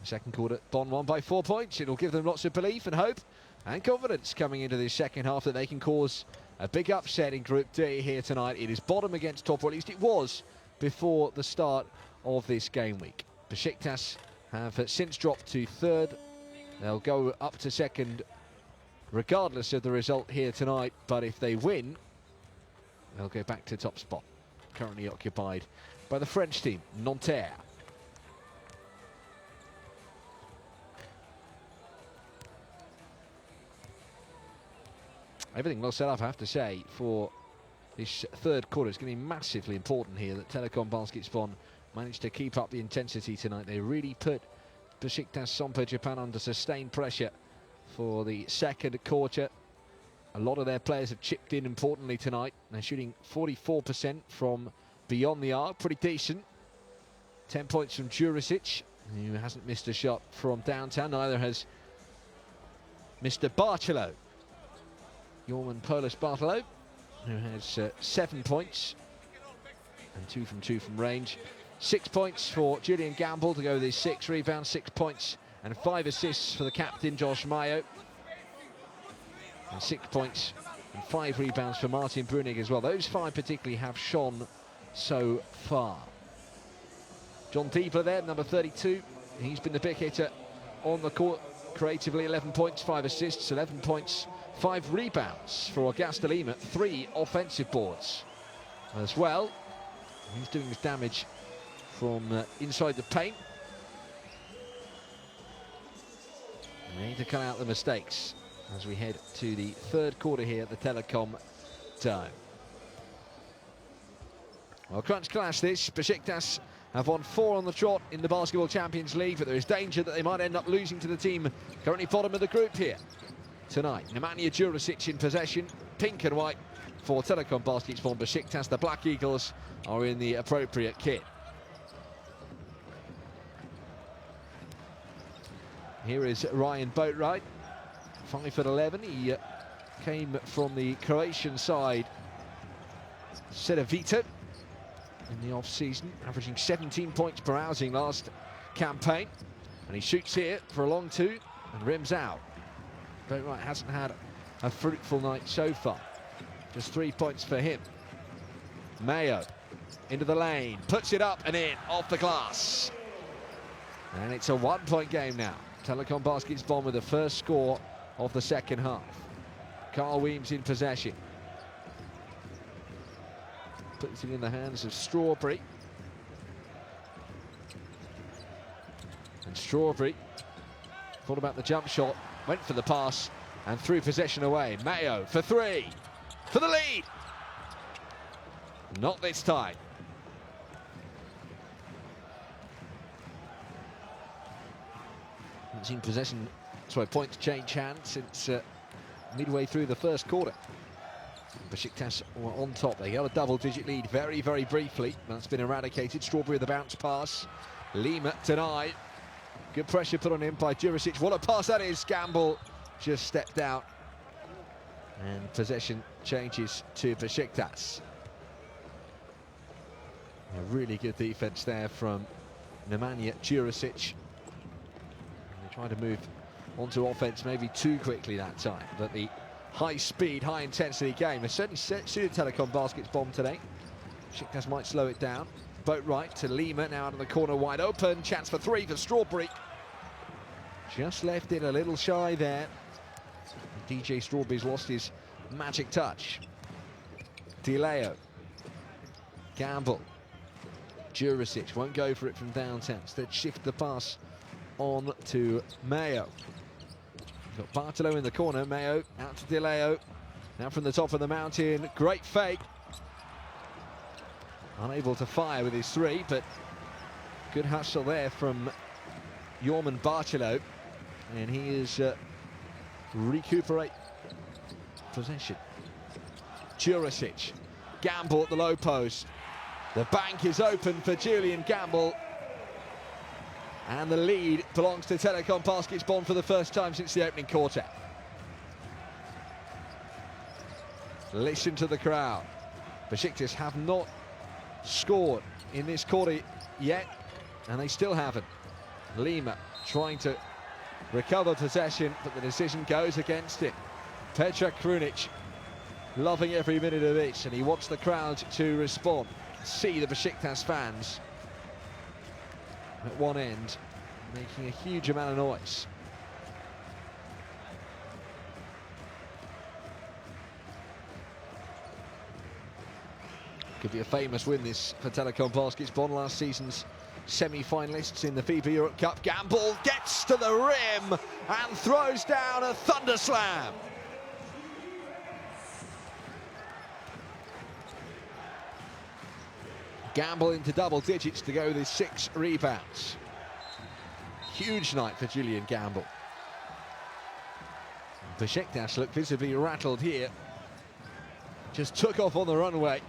Second quarter, Bonn won by 4 points. It'll give them lots of belief and hope and confidence coming into this second half that they can cause a big upset in Group D here tonight. It is bottom against top, or at least it was before the start of this game week. Besiktas have since dropped to third. They'll go up to second regardless of the result here tonight, but if they win, they'll go back to top spot, currently occupied by the French team, Nanterre. Everything well set up, I have to say, for this third quarter. It's going to be massively important here that Telekom Baskets Bonn managed to keep up the intensity tonight. They really put Besiktas Sompo Japan under sustained pressure for the second quarter. A lot of their players have chipped in importantly tonight. They're shooting 44% from beyond the arc, pretty decent. 10 points from Jurisic, who hasn't missed a shot from downtown. Neither has Mr. Bartolo. Jorman Polis Bartolo, who has 7 points and 2 from range. 6 points for Julian Gamble to go with his 6 rebounds, 6 points and 5 assists for the captain, Josh Mayo. And 6 points and 5 rebounds for Martin Brunig as well. Those 5 particularly have shone so far. John Diebler there, number 32. He's been the big hitter on the court creatively. 11 points, 5 assists, 11 points, 5 rebounds for Augusta Lima, 3 offensive boards as well. He's doing his damage from inside the paint. We need to cut out the mistakes as we head to the third quarter here at the Telekom Dome. Well, crunch clash this. Besiktas have won 4 on the trot in the Basketball Champions League, but there is danger that they might end up losing to the team currently bottom of the group here tonight. Nemanja Jurisic in possession, pink and white for Telekom Baskets Bonn. Besiktas, the Black Eagles, are in the appropriate kit. Here is Ryan Boatwright, 5'11". He came from the Croatian side, Cedevita, in the off-season, averaging 17 points per outing last campaign. And he shoots here for a long 2 and rims out. Boatwright hasn't had a fruitful night so far. Just 3 points for him. Mayo into the lane, puts it up and in, off the glass. And it's a 1-point game now. Telekom Baskets Bonn with the first score of the second half. Carl Weems in possession. Puts it in the hands of Strawberry. And Strawberry thought about the jump shot, went for the pass and threw possession away. Mayo for 3, for the lead. Not this time. Haven't seen possession, sorry, point change hands since midway through the first quarter. Besiktas were on top. They got a double-digit lead very, very briefly. That's been eradicated. Strawberry with the bounce pass. Lima denied. Good pressure put on him by Jurisic. What a pass that is. Gamble just stepped out. And possession changes to Besiktas. A really good defense there from Nemanja Jurisic. They tried to move onto offense maybe too quickly that time, but the high-speed, high-intensity game has certainly suited Telekom Baskets Bonn today. Besiktas might slow it down. Boatwright to Lima, now out of the corner, wide open. Chance for 3 for Strawberry. Just left it a little shy there. DJ Strawberry's lost his magic touch. DeLeo. Gamble. Jurisic won't go for it from downtown. Instead, shift the pass on to Mayo. Got Bartolo in the corner. Mayo out to DeLeo. Now from the top of the mountain. Great fake. Unable to fire with his three, but good hustle there from Jorman Bartolo. And he is recuperate possession. Jurisic. Gamble at the low post. The bank is open for Julian Gamble. And the lead belongs to Telekom Baskets Bonn for the first time since the opening quarter. Listen to the crowd. Besiktas have not scored in this quarter yet, and they still haven't. Lima trying to recover possession, but the decision goes against it. Petra Krunic loving every minute of this, and he wants the crowd to respond. See the Besiktas fans at one end making a huge amount of noise. Could be a famous win this for Telekom Baskets Bonn, last season's semi-finalists in the FIBA Europe Cup. Gamble gets to the rim and throws down a thunder slam. Gamble into double digits to go with 6 rebounds. Huge night for Julian Gamble. Besiktas look visibly rattled here. Just took off on the runway.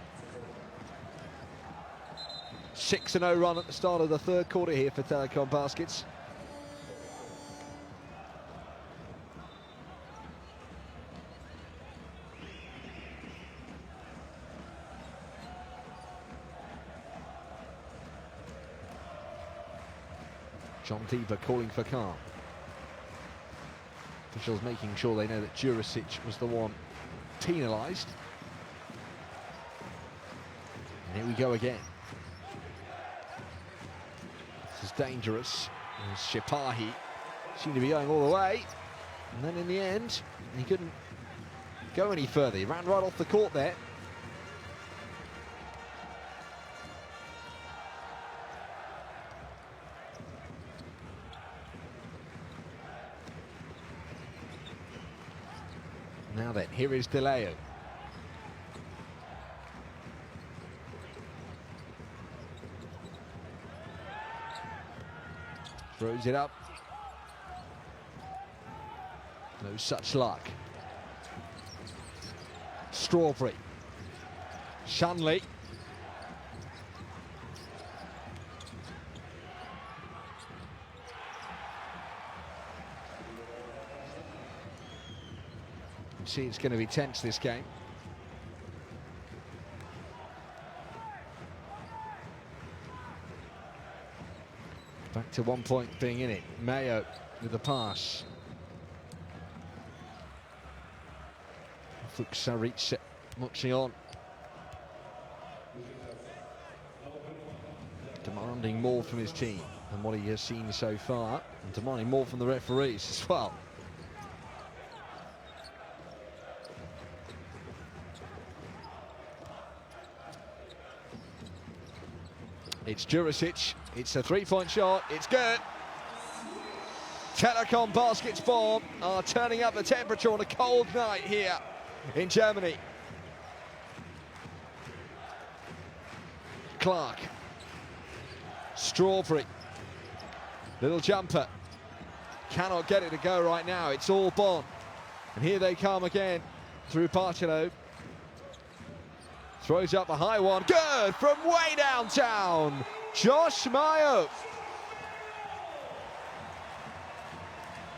6-0 run at the start of the third quarter here for Telekom Baskets. John Deeber calling for calm. Officials making sure they know that Jurisic was the one penalised. And here we go again. This is dangerous. As Shepahi seemed to be going all the way. And then in the end, he couldn't go any further. He ran right off the court there. Now then, here is DeLeo. Throws it up. No such luck. Strawberry. Shanley. See, it's going to be tense, this game. Back to 1 point being in it. Mayo with the pass. Fuksaric marching on. Demanding more from his team than what he has seen so far, and demanding more from the referees as well. It's Jurisic, it's a three-point shot, it's good. Telekom Baskets Bonn are turning up the temperature on a cold night here in Germany. Clark. Strawberry. Little jumper. Cannot get it to go right now, it's all Bonn. And here they come again through Bartolo. Throws up a high one, good from way downtown, Josh Mayo.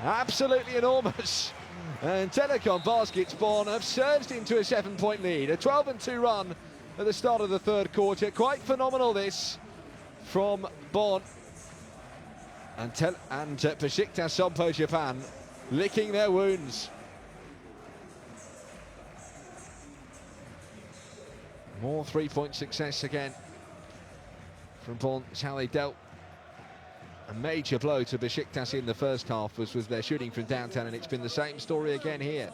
Absolutely enormous. And Telekom Baskets Bonn have surged into a 7-point lead, a 12-2 run at the start of the third quarter. Quite phenomenal this from Bonn. And Besiktas Sompo Japan licking their wounds. More three-point success again from Bonn. It's how they dealt a major blow to Besiktas in the first half was their shooting from downtown, and it's been the same story again here.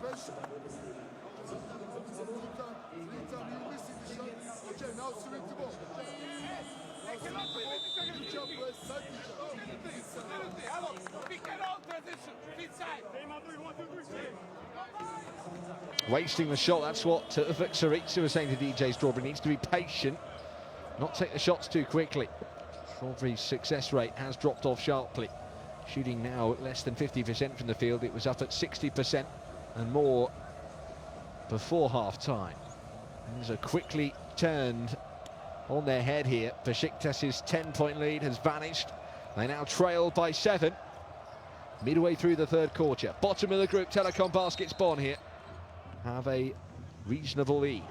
pressure. 2 times, 3 times, you missing the shot. Okay, now swing the ball. Good job, boys. Side Hello, pick and roll transition, feet side. Wasting the shot, that's what Tevfik Sarıksı was saying to DJ Strawberry. Needs to be patient, not take the shots too quickly. Strawberry's success rate has dropped off sharply. Shooting now at less than 50% from the field. It was up at 60% and more before half-time. Things are quickly turned on their head here. Besiktas's 10-point lead has vanished. They now trail by 7. Midway through the third quarter. Bottom of the group, Telekom Baskets Bonn here have a reasonable lead.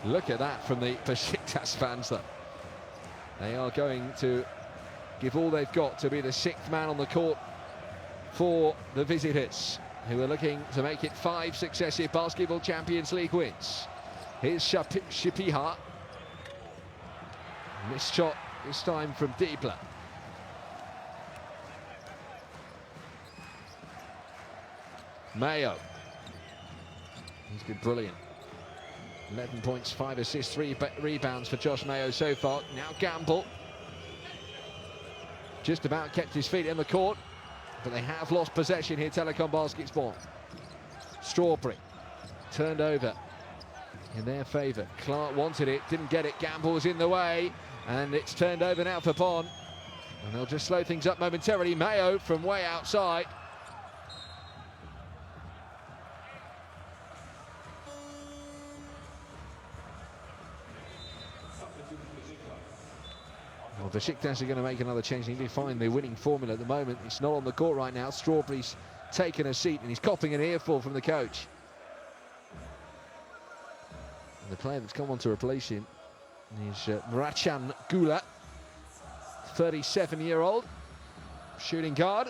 Look at that from the Besiktas fans, though. They are going to give all they've got to be the 6th man on the court for the visitors, who are looking to make it 5 successive Basketball Champions League wins. Here's Shapiha. Missed shot this time from Fiedler. Mayo. He's been brilliant. 11 points, 5 assists, 3 rebounds for Josh Mayo so far. Now Gamble. Just about kept his feet in the court, but they have lost possession here, Telekom Baskets Bonn. Strawberry turned over in their favour. Clark wanted it, didn't get it. Gamble was in the way, and it's turned over now for Bonn. And they'll just slow things up momentarily. Mayo from way outside. Well, Besiktas are going to make another change. They need to find the winning formula at the moment. It's not on the court right now. Strawberry's taken a seat and he's copping an earful from the coach. And the player that's come on to replace him is Mrachan Gula, 37-year-old shooting guard.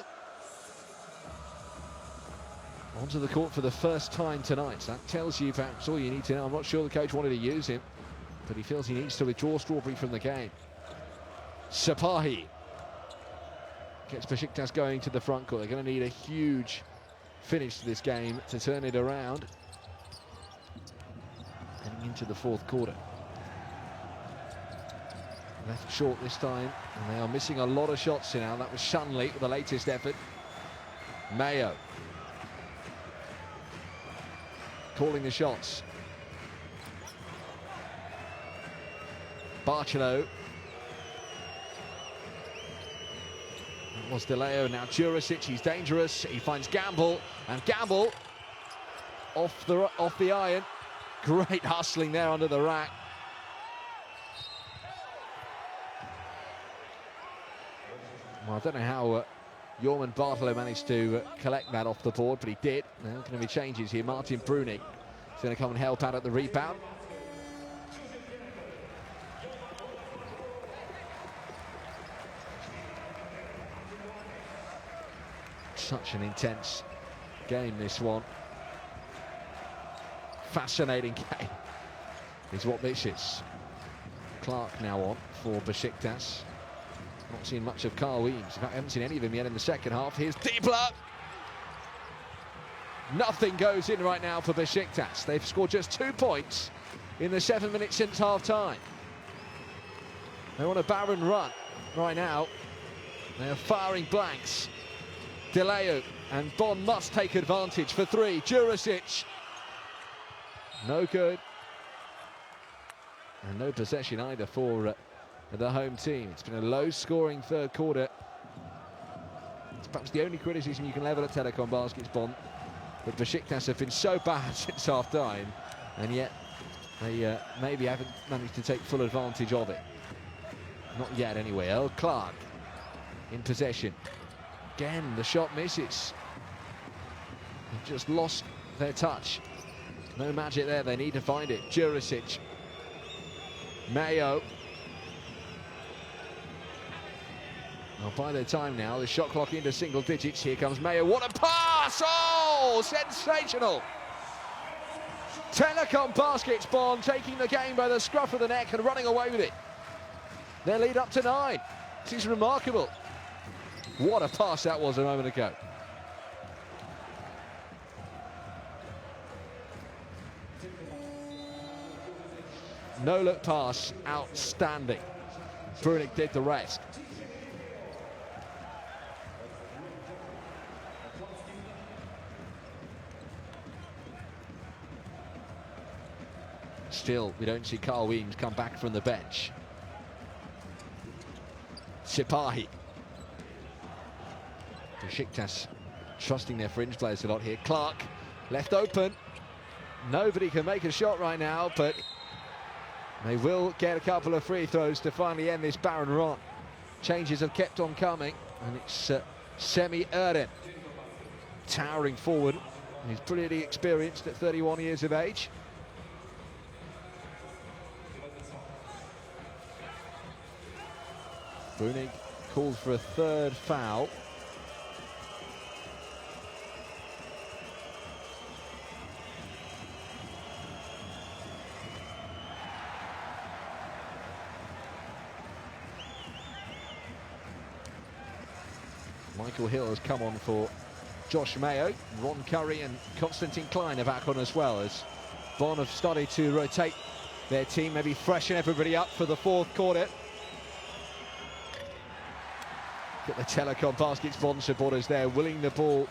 Onto the court for the first time tonight. So that tells you perhaps all you need to know. I'm not sure the coach wanted to use him, but he feels he needs to withdraw Strawberry from the game. Sapahi gets Besiktas going to the front court. They're going to need a huge finish to this game to turn it around. Heading into the fourth quarter. Left short this time, and they are missing a lot of shots now. That was Shanley with the latest effort. Mayo calling the shots. Barcelo. That was DeLeo, now Jurisic, he's dangerous. He finds Gamble, and Gamble off the iron. Great hustling there under the rack. Well, I don't know how Jorman Bartolo managed to collect that off the board, but he did. Now going to be changes here. Martin Bruni is going to come and help out at the rebound. Such an intense game, this one. Fascinating game is what this is. Clark now on for Besiktas. Not seen much of Carl Weems. In fact, I haven't seen any of him yet in the second half. Here's Diebler. Nothing goes in right now for Besiktas. They've scored just 2 points in the 7 minutes since half-time. They're on a barren run right now. They are firing blanks. DeLeo, and Bonn must take advantage for 3. Jurisic. No good. And no possession either for the home team. It's been a low-scoring third quarter. It's perhaps the only criticism you can level at Telekom Baskets Bonn. But Besiktas have been so bad since half-time, and yet they maybe haven't managed to take full advantage of it. Not yet, anyway. Earl Clark in possession. Again, the shot misses. They've just lost their touch. No magic there, they need to find it. Jurisic. Mayo. Well, by the time now, the shot clock into single digits. Here comes Mayo. What a pass! Oh, sensational! Telekom Baskets Bonn taking the game by the scruff of the neck and running away with it. Their lead up to 9. This is remarkable. What a pass that was a moment ago. No-look pass, outstanding. Brunic did the rest. Still, we don't see Carl Weems come back from the bench. Sipahi. Besiktas trusting their fringe players a lot here. Clark, left open. Nobody can make a shot right now, but they will get a couple of free throws to finally end this barren run. Changes have kept on coming, and it's Semi Erden towering forward. He's brilliantly experienced at 31 years of age. Brunic called for a third foul. Michael Hill has come on for Josh Mayo. Ron Curry and Constantine Klein are back on as well, as Bonn have started to rotate their team, maybe freshen everybody up for the fourth quarter. Get the Telekom Baskets Bonn supporters there, willing the ball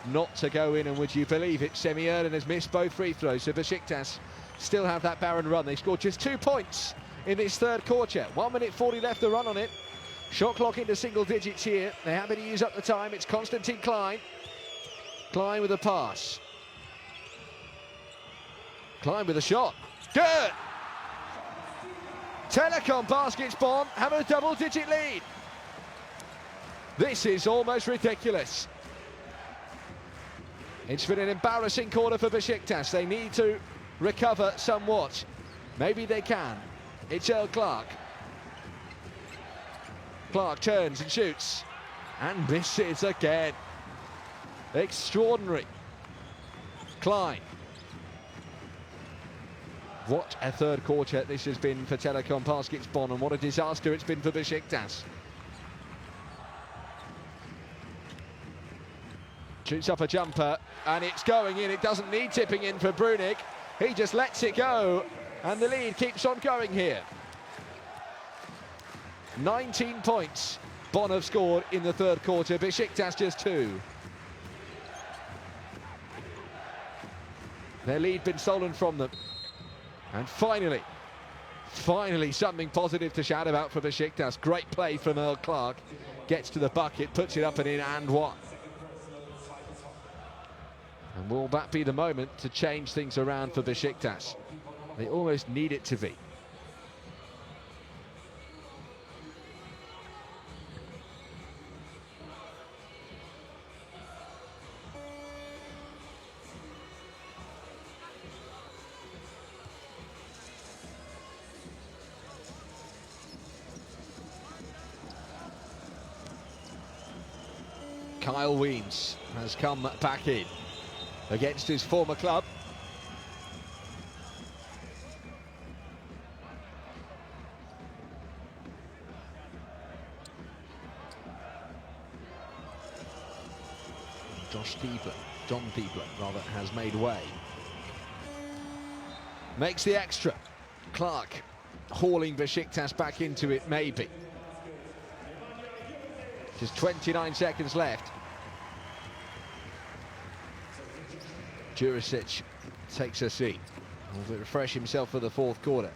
not to go in, and would you believe it, Semi Erden has missed both free throws, so Besiktas still have that barren run. They scored just 2 points in this third quarter. 1 minute 40 left to run on it. Shot clock into single digits here. They're happy to use up the time. It's Constantine Klein. Klein with a pass. Klein with a shot. Good! Telekom Baskets Bonn have a double-digit lead. This is almost ridiculous. It's been an embarrassing quarter for Besiktas. They need to recover somewhat. Maybe they can. It's Earl Clark. Clark turns and shoots and misses again. Extraordinary. Klein. What a third quarter this has been for Telekom Baskets Bonn, and what a disaster it's been for Besiktas. Shoots up a jumper and it's going in. It doesn't need tipping in for Brunic. He just lets it go and the lead keeps on going here. 19 points Bonn have scored in the third quarter, Besiktas just 2. Their lead been stolen from them. And finally something positive to shout about for Besiktas. Great play from Earl Clark. Gets to the bucket, puts it up and in, and one. And will that be the moment to change things around for Besiktas? They almost need it to be. Kyle Weems has come back in against his former club. John Fiedler rather, has made way. Makes the extra. Clark hauling Besiktas back into it, maybe. Just 29 seconds left. Jurisic takes a seat. Will refresh himself for the fourth quarter.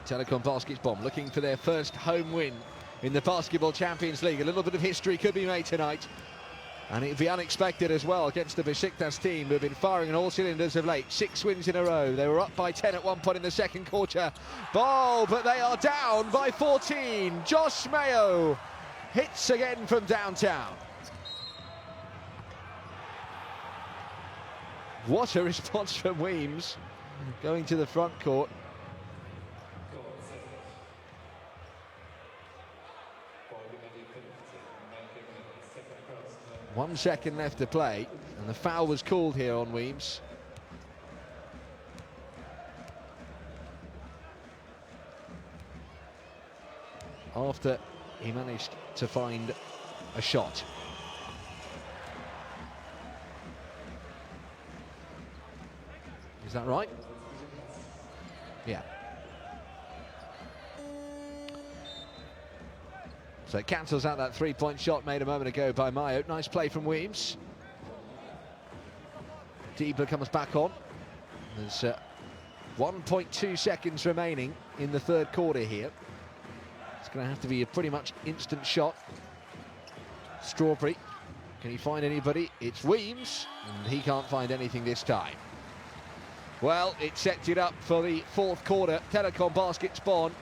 Telekom Baskets Bonn looking for their first home win in the Basketball Champions League. A little bit of history could be made tonight. And it'd be unexpected as well against the Besiktas team, who have been firing on all cylinders of late. 6 wins in a row. They were up by 10 at one point in the second quarter. Ball, but they are down by 14. Josh Mayo hits again from downtown. What a response from Weems, going to the front court. One second left to play, and the foul was called here on Weems. after he managed to find a shot. Is that right? Yeah. So it cancels out that three-point shot made a moment ago by Mayo. Nice play from Weems. Diebler comes back on. There's 1.2 seconds remaining in the third quarter here. It's going to have to be a pretty much instant shot. Strawberry, can he find anybody? It's Weems, and he can't find anything this time. Well, it sets it up for the fourth quarter. Telekom Baskets Bonn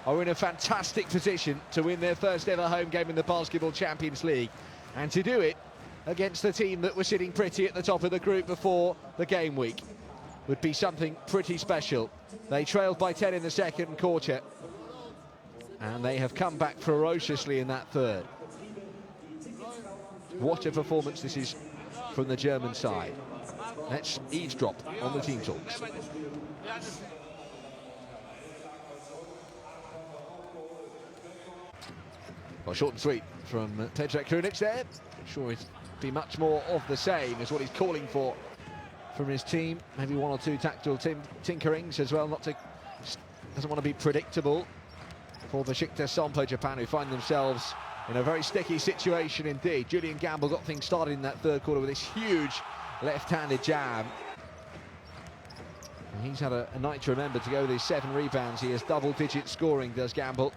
are in a fantastic position to win their first ever home game in the Basketball Champions League, and to do it against the team that was sitting pretty at the top of the group before the game week would be something pretty special. They trailed by 10 in the second quarter, and they have come back ferociously in that third. What a performance this is from the German side. Let's eavesdrop on the team talks. Well, short and sweet from Petr Krunic there. I'm sure it'd be much more of the same is what he's calling for from his team. Maybe one or two tactical tinkerings as well. Doesn't want to be predictable for Besiktas Sompo Japan, who find themselves in a very sticky situation indeed. Julian Gamble got things started in that third quarter with this huge left-handed jam. And he's had a night to remember to go with his 7 rebounds. He has double-digit scoring, does Gamble.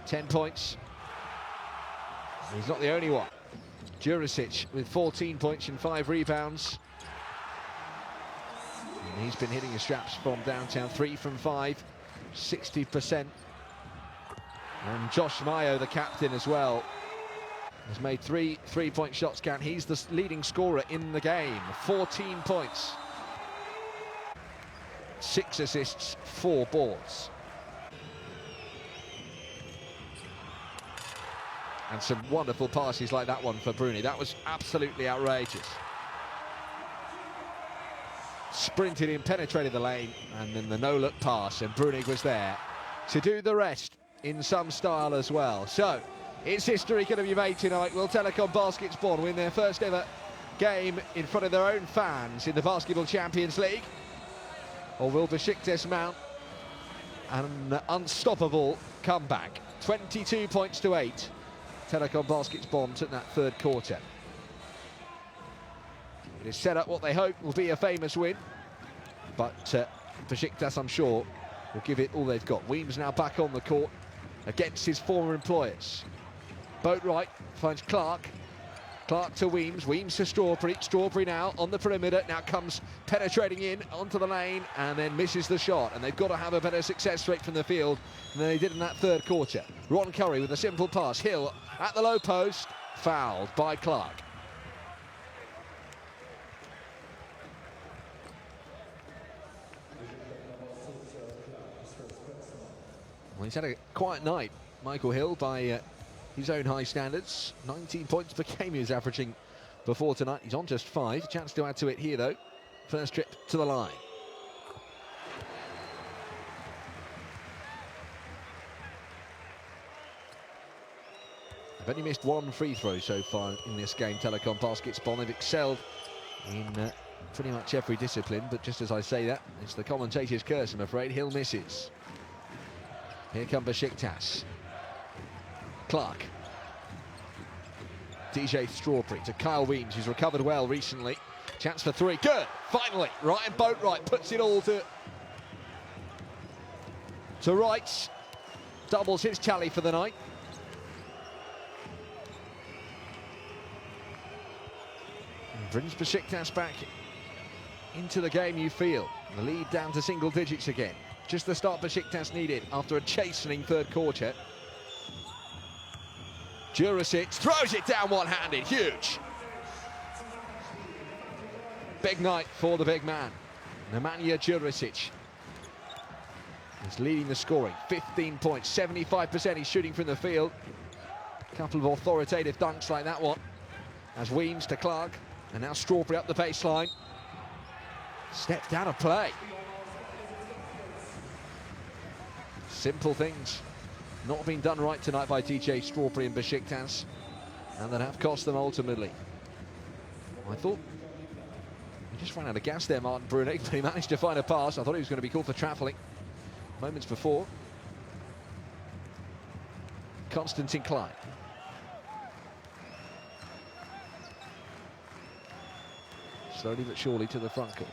10 points. He's not the only one. Jurisic with 14 points and 5 rebounds. And he's been hitting his straps from downtown, 3 from 5, 60%. And Josh Mayo, the captain as well, has made 3 three-point shots count. He's the leading scorer in the game, 14 points. 6 assists, 4 boards. And some wonderful passes like that one for Bruni. That was absolutely outrageous. Sprinted in, penetrated the lane, and then the no-look pass, and Brunig was there to do the rest in some style as well. So, it's history going to be made tonight. Will Telekom Baskets Bonn win their first ever game in front of their own fans in the Basketball Champions League? Or will Besiktas mount an unstoppable comeback? 22 points to 8. Telekom Baskets Bonn took that third quarter. It is set up what they hope will be a famous win, but Besiktas, I'm sure, will give it all they've got. Weems now back on the court against his former employers. Boatwright finds Clark. Clark to Weems. Weems to Strawberry. Strawberry now on the perimeter. Now comes penetrating in onto the lane and then misses the shot. And they've got to have a better success rate from the field than they did in that third quarter. Ron Curry with a simple pass. Hill at the low post. Fouled by Clark. Well, he's had a quiet night, Michael Hill, by his own high standards. 19 points per game he was averaging before tonight. He's on just 5. Chance to add to it here, though. First trip to the line. They've only missed 1 free throw so far in this game. Telekom Baskets Bonn have excelled in pretty much every discipline, but just as I say that, it's the commentator's curse, I'm afraid. Hill misses. Here come Besiktas. Clark. DJ Strawberry to Kyle Weems, who's recovered well recently. Chance for 3. Good! Finally, Ryan Boatwright puts it all to rights. Doubles his tally for the night. And brings Besiktas back into the game, you feel. The lead down to single digits again. Just the start Besiktas needed after a chastening third quarter. Jurisic throws it down one-handed, huge. Big night for the big man. Nemanja Jurisic is leading the scoring, 15 points, 75% he's shooting from the field. A couple of authoritative dunks like that one. As Weems to Clark, and now Strawberry up the baseline. Stepped out of play. Simple things not been done right tonight by DJ Strawberry and Besiktas, and that have cost them ultimately. I thought he just ran out of gas there, Martin Brunig, but he managed to find a pass. I thought he was going to be called for travelling moments before. Konstantin Klein. Slowly but surely to the front court.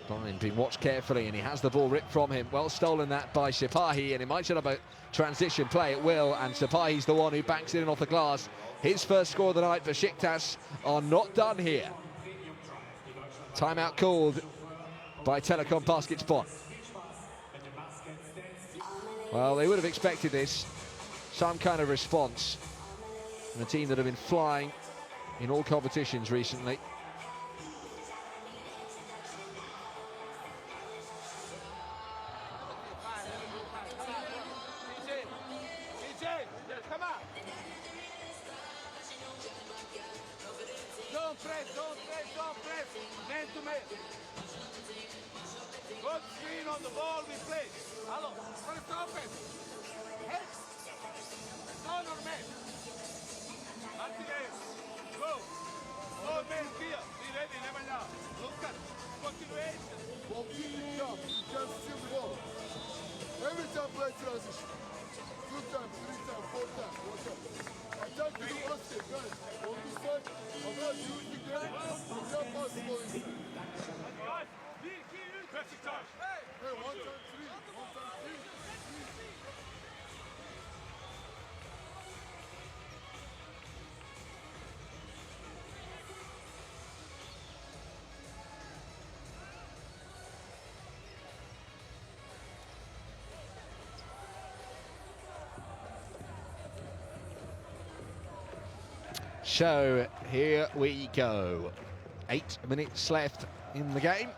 Klein being watched carefully, and he has the ball ripped from him. Well stolen that by Sipahi, and it might set up a transition play. It will, and Sipahi's the one who banks it in off the glass. His first score of the night. Besiktas are not done here. Timeout called by Telekom Baskets Bonn. Well, they would have expected this, some kind of response from a team that have been flying in all competitions recently. Don't press, man to man. Good screen on the ball, we play. Hello, first offense. Head. Son or man. Martinez, go. Go, man, here. Be ready, never now. Look at continuation. Well, you jump, you just steal the ball. Every time play transition. 2 times, 3 times, 4 times. Watch out. Attack to the one step, guys. On this side, I'm not using the game. I'm not possible in here. Hey, 1 time 3. 1 time 3. So here we go. 8 minutes left in the game.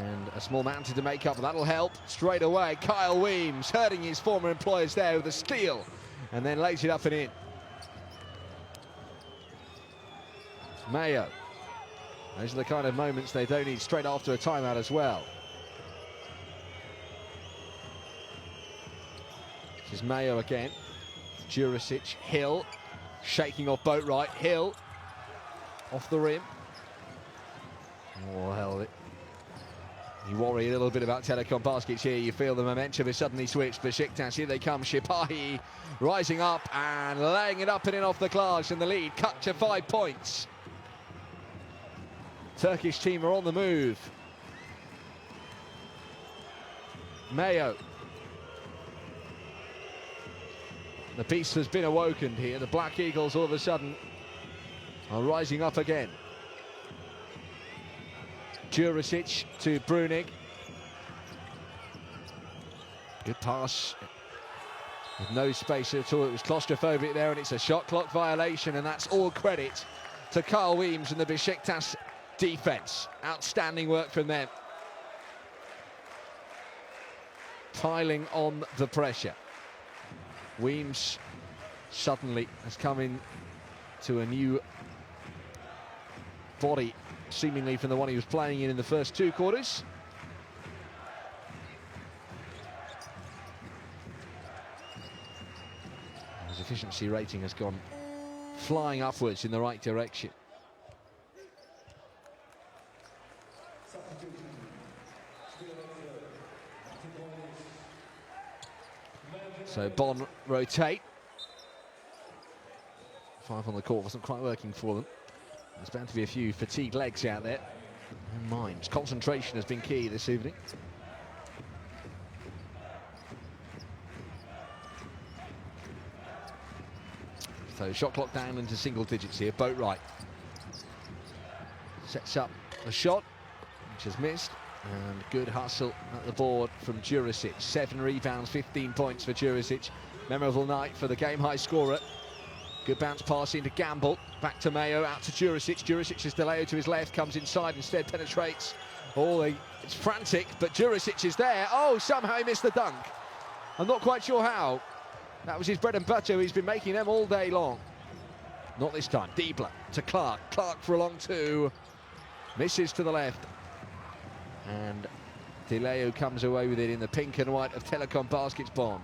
And a small mountain to make up, that'll help straight away. Kyle Weems hurting his former employers there with a steal, and then lays it up and in. Mayo. Those are the kind of moments they don't need straight after a timeout as well. This is Mayo again. Jurisic, Hill, shaking off Boatwright. Hill off the rim. Oh, hell. You worry a little bit about Telekom Baskets here. You feel the momentum is suddenly switched. Besiktas, here they come. Sipahi rising up and laying it up and in off the glass, and the lead cut to 5 points. Turkish team are on the move. Mayo. The beast has been awoken here. The Black Eagles all of a sudden are rising up again. Jurisic to Brunig. Good pass. With no space at all. It was claustrophobic there, and it's a shot clock violation, and that's all credit to Kyle Weems and the Besiktas defence. Outstanding work from them. Piling on the pressure. Weems suddenly has come in to a new body, seemingly from the one he was playing in the first 2 quarters. His efficiency rating has gone flying upwards in the right direction. So Bonn rotate. 5 on the court wasn't quite working for them. There's bound to be a few fatigued legs out there. And minds. Concentration has been key this evening. So shot clock down into single digits here. Boatwright sets up a shot, which has missed. And good hustle at the board from Jurisic. 7 rebounds, 15 points for Jurisic. Memorable night for the game-high scorer. Good bounce pass into Gamble. Back to Mayo, out to Jurisic. Jurisic is delayed to his left, comes inside, instead penetrates. Oh, it's frantic, but Jurisic is there. Oh, somehow he missed the dunk. I'm not quite sure how. That was his bread and butter. He's been making them all day long. Not this time. Diebler to Clark. Clark for a long 2. Misses to the left. And Dileo comes away with it in the pink and white of Telekom Baskets Bonn.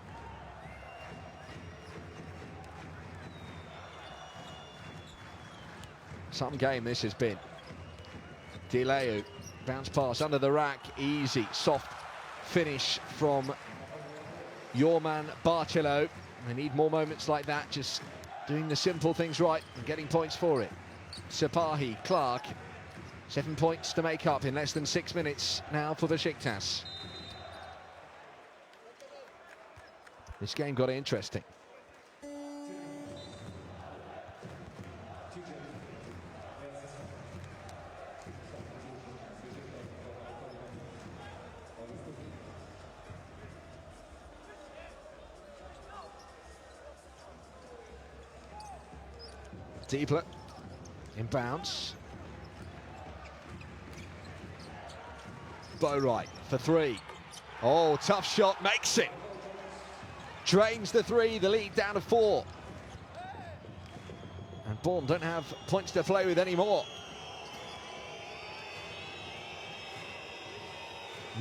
Some game this has been. Dileo, bounce pass under the rack, easy, soft finish from your man Barcelo. They need more moments like that, just doing the simple things right and getting points for it. Sapahi, Clark, 7 points to make up in less than 6 minutes now for Besiktas. This game got interesting. Fiedler in bounds. Bow-right for three. Oh, tough shot, makes it. Drains the three, the lead down to 4. And Bonn don't have points to play with anymore.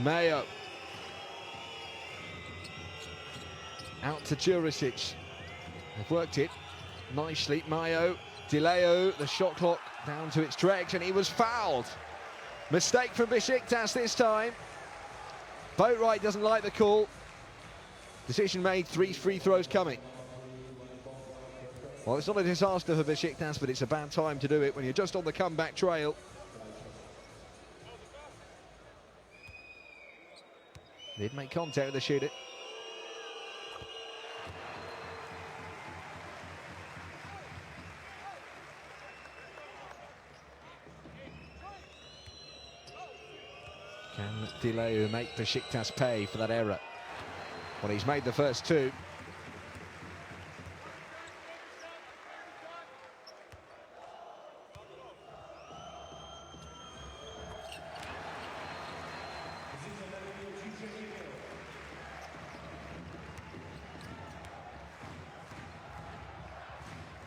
Mayo. Out to Jurisic. They've worked it nicely. Mayo. Dileo, the shot clock down to its dregs, and he was fouled. Mistake from Besiktas this time. Boatwright doesn't like the call. Decision made, 3 free throws coming. Well, it's not a disaster for Besiktas, but it's a bad time to do it when you're just on the comeback trail. Did make contact with the shooter. Can Dileo make Besiktas pay for that error? Well, he's made the first 2.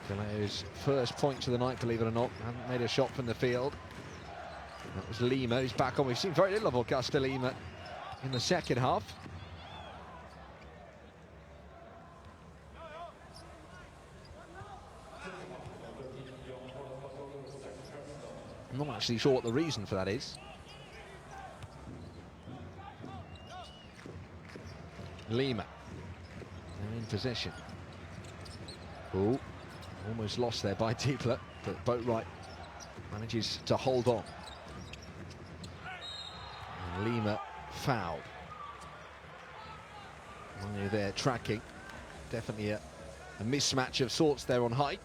Dileo's first points of the night, believe it or not. Hasn't made a shot from the field. That was Lima, who's back on. We've seen very little of Augusta Lima in the second half. I'm not actually sure what the reason for that is. Lima, they're in possession. Oh, almost lost there by Fiedler, but Boatwright manages to hold on. And Lima fouled. Mayo there tracking. Definitely a mismatch of sorts there on height.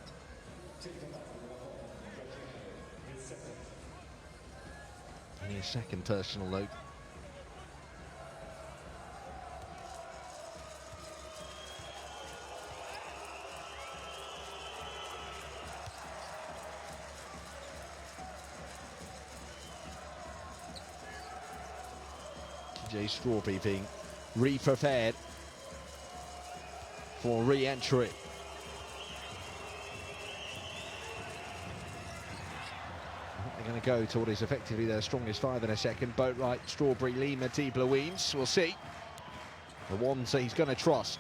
Only a second personal though. Strawberry being re-prepared for re-entry. I think they're going to go to what is effectively their strongest 5 in a second. Boatwright, Strawberry, Lima, Fiedler, Weems. We'll see. The one so he's going to trust.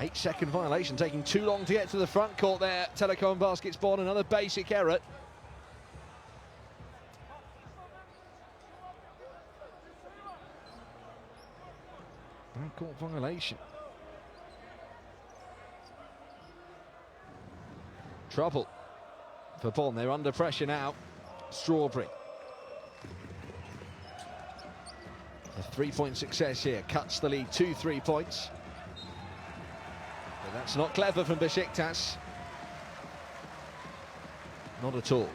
8-second violation, taking too long to get to the front court there. Telekom Baskets Bonn, another basic error. Court violation. Trouble for Bonn. They're under pressure now. Strawberry. A 3-point success here. Cuts the lead to 3 points. But that's not clever from Besiktas. Not at all.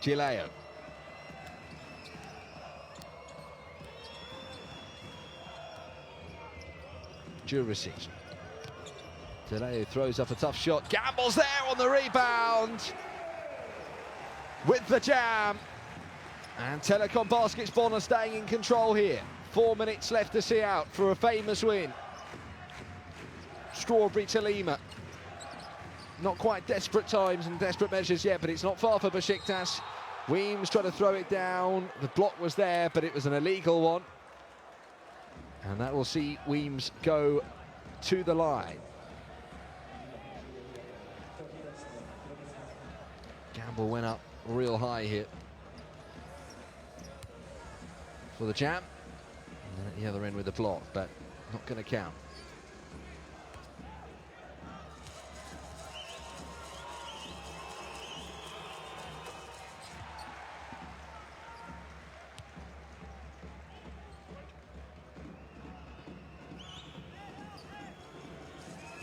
Dileo. Jurisic. Dileo throws up a tough shot. Gamble's there on the rebound with the jam. And Telekom Baskets Bonn are staying in control here. 4 minutes left to see out for a famous win. Strawberry to Lima. Not quite desperate times and desperate measures yet, but it's not far for Besiktas. Weems trying to throw it down. The block was there, but it was an illegal one. And that will see Weems go to the line. Gamble went up real high here for the jam. And then at the other end with the block, but not going to count.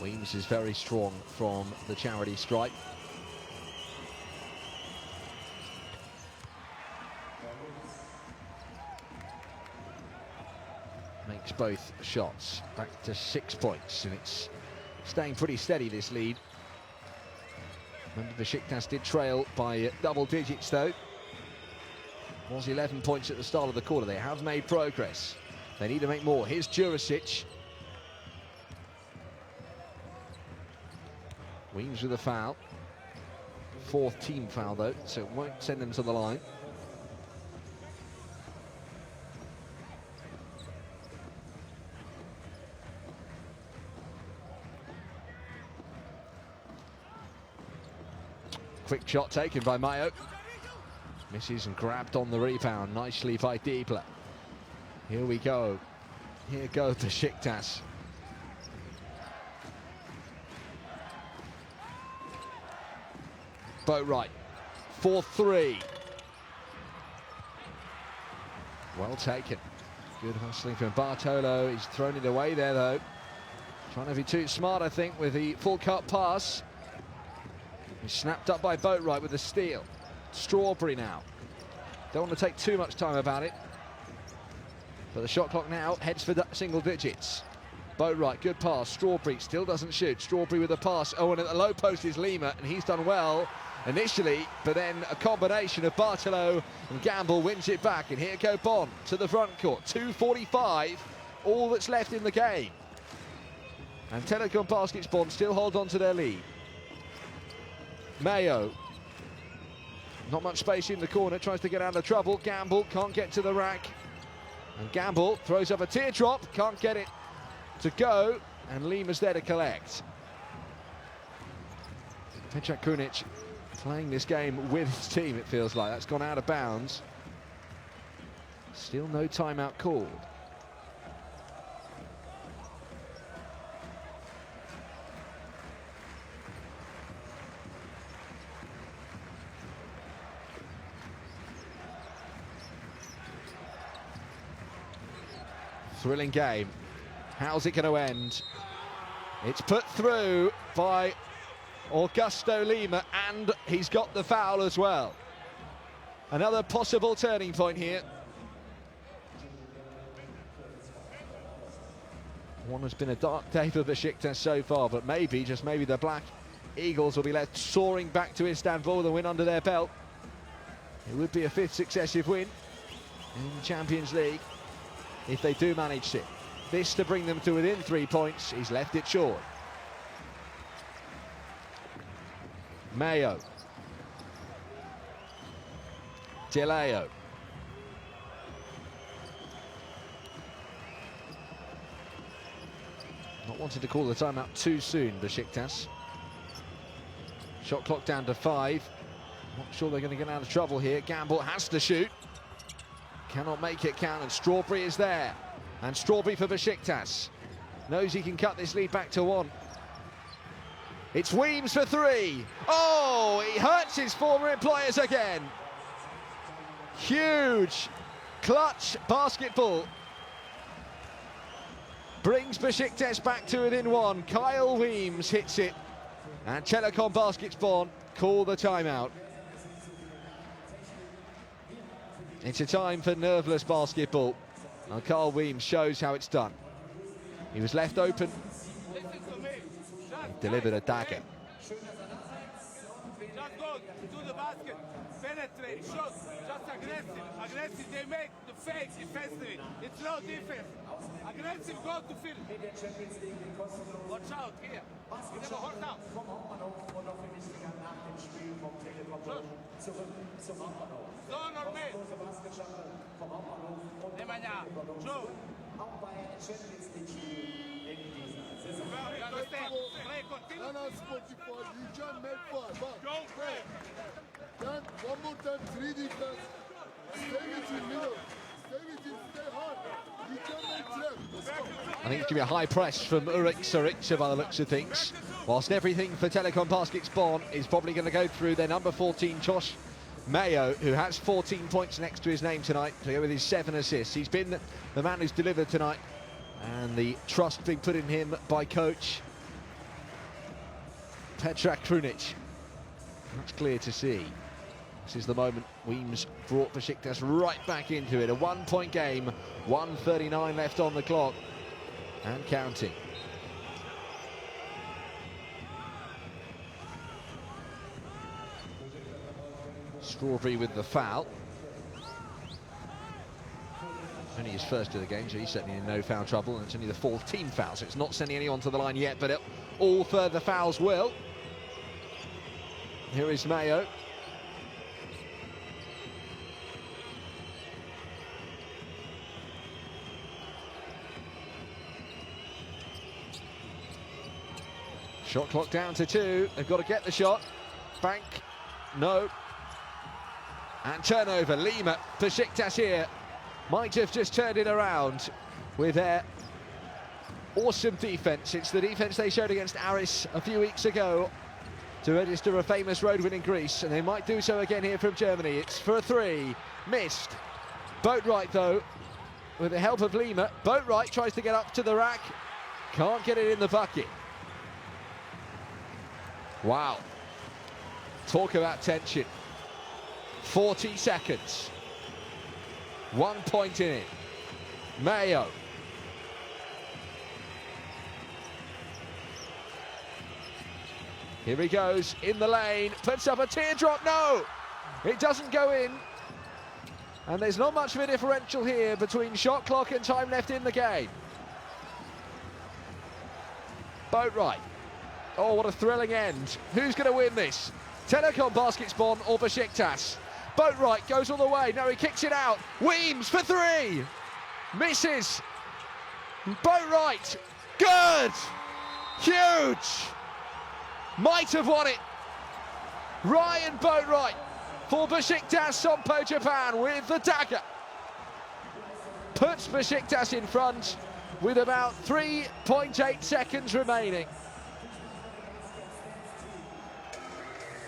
Weems is very strong from the charity stripe. Makes both shots, back to 6 points, and it's staying pretty steady, this lead. Remember, Besiktas did trail by double digits, though. It was 11 points at the start of the quarter. They have made progress. They need to make more. Here's Jurisic. Weems with a foul. 4th team foul, though, so it won't send them to the line. Quick shot taken by Mayo. Misses and grabbed on the rebound nicely by Fiedler. Here we go. Here goes Besiktas. Boatwright, 4-3. Well taken. Good hustling from Bartolo. He's thrown it away there, though. Trying to be too smart, I think, with the full cut pass. He's snapped up by Boatwright with the steal. Strawberry now. Don't want to take too much time about it. But the shot clock now heads for single digits. Boatwright, good pass. Strawberry still doesn't shoot. Strawberry with a pass. Oh, and at the low post is Lima, and he's done well initially, but then a combination of Bartolo and Gamble wins it back, and here go Bonn to the front court. 2:45, all that's left in the game. And Telekom Baskets Bonn still hold on to their lead. Mayo, not much space in the corner, tries to get out of trouble. Gamble can't get to the rack. And Gamble throws up a teardrop, can't get it to go, and Lima's there to collect. Petar Kunic playing this game with his team, it feels like. That's gone out of bounds. Still no timeout called. Thrilling game. How's it going to end? It's put through by Augusto Lima, and he's got the foul as well. Another possible turning point here. One has been a dark day for Besiktas so far, but maybe, just maybe, the Black Eagles will be left soaring back to Istanbul with a win under their belt. It would be a 5th successive win in the Champions League if they do manage it. This to bring them to within 3 points. He's left it short. Mayo. DeLeo. Not wanting to call the timeout too soon, Besiktas. Shot clock down to 5. Not sure they're going to get out of trouble here. Gamble has to shoot. Cannot make it count, and Strawberry is there. And Strawberry for Besiktas. Knows he can cut this lead back to 1. It's Weems for 3. Oh, he hurts his former employers again. Huge clutch basketball. Brings Besiktas back to within 1. Kyle Weems hits it. And Telekom Baskets Bonn call the timeout. It's a time for nerveless basketball. And Kyle Weems shows how it's done. He was left open. He delivered a dagger. Just go to the basket, penetrate, shoot, just aggressive. Aggressive, they make the fake defensively. It's no defense. Aggressive, go to field. Watch out here. You never hold out. Zone or mid. Nemanja, shoot. You understand? Play, continue. And I'm supporting for you, John made four. Go, play. Then, one more time, 3 defense. Stay with him, middle. Stay with him, stay hard. You can make trap. Let's go. I think it's going to be a high press from Urik Saric by the looks of things. Whilst everything for Telekom Baskets Bonn is probably going to go through their number 14, Josh Mayo, who has 14 points next to his name tonight, to go with his 7 assists. He's been the man who's delivered tonight, and the trust being put in him by coach Petra Krunic. That's clear to see. This is the moment Weems brought Besiktas right back into it. A 1-point game, 1:39 left on the clock, and counting. Strawberry with the foul. Only his first of the game, so he's certainly in no foul trouble, and it's only the 4th team foul, so it's not sending anyone to the line yet, but all further fouls will. Here is Mayo. Shot clock down to 2. They've got to get the shot. Bank. No. And turnover. Lima. Besiktas here might have just turned it around with their awesome defence. It's the defence they showed against Aris a few weeks ago to register a famous road win in Greece, and they might do so again here from Germany. It's for a 3. Missed. Boatwright, though, with the help of Lima. Boatwright tries to get up to the rack. Can't get it in the bucket. Wow. Talk about tension. 40 seconds. 1 point in it. Mayo. Here he goes, in the lane, puts up a teardrop, no! It doesn't go in. And there's not much of a differential here between shot clock and time left in the game. Boatwright. Oh, what a thrilling end. Who's going to win this? Telekom Baskets Bonn or Besiktas? Boatwright goes all the way. No, he kicks it out. Weems for 3. Misses. Boatwright. Good. Huge. Might have won it. Ryan Boatwright for Besiktas Sompo Japan with the dagger. Puts Besiktas in front with about 3.8 seconds remaining.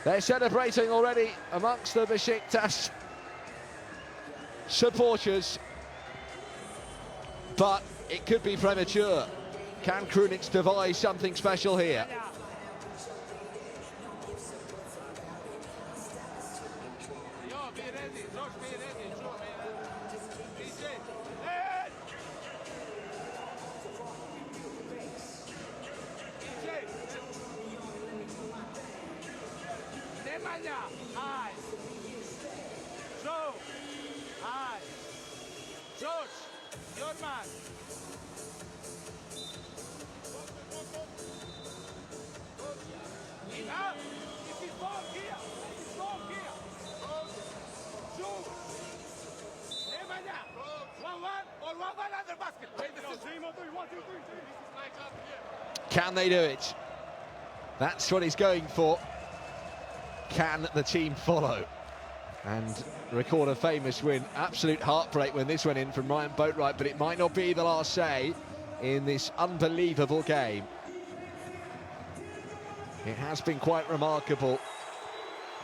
They're celebrating already amongst the Besiktas supporters, but it could be premature. Can Krunic devise something special here? High. Joe. High. George, your man. Enough. If he's ball here. He's ball here. Joe. Nemanja. 1-1 or 1-1 under basket. Can they do it? That's what he's going for. Can the team follow and record a famous win? Absolute heartbreak when this went in from Ryan Boatwright, but it might not be the last say in this unbelievable game. It has been quite remarkable.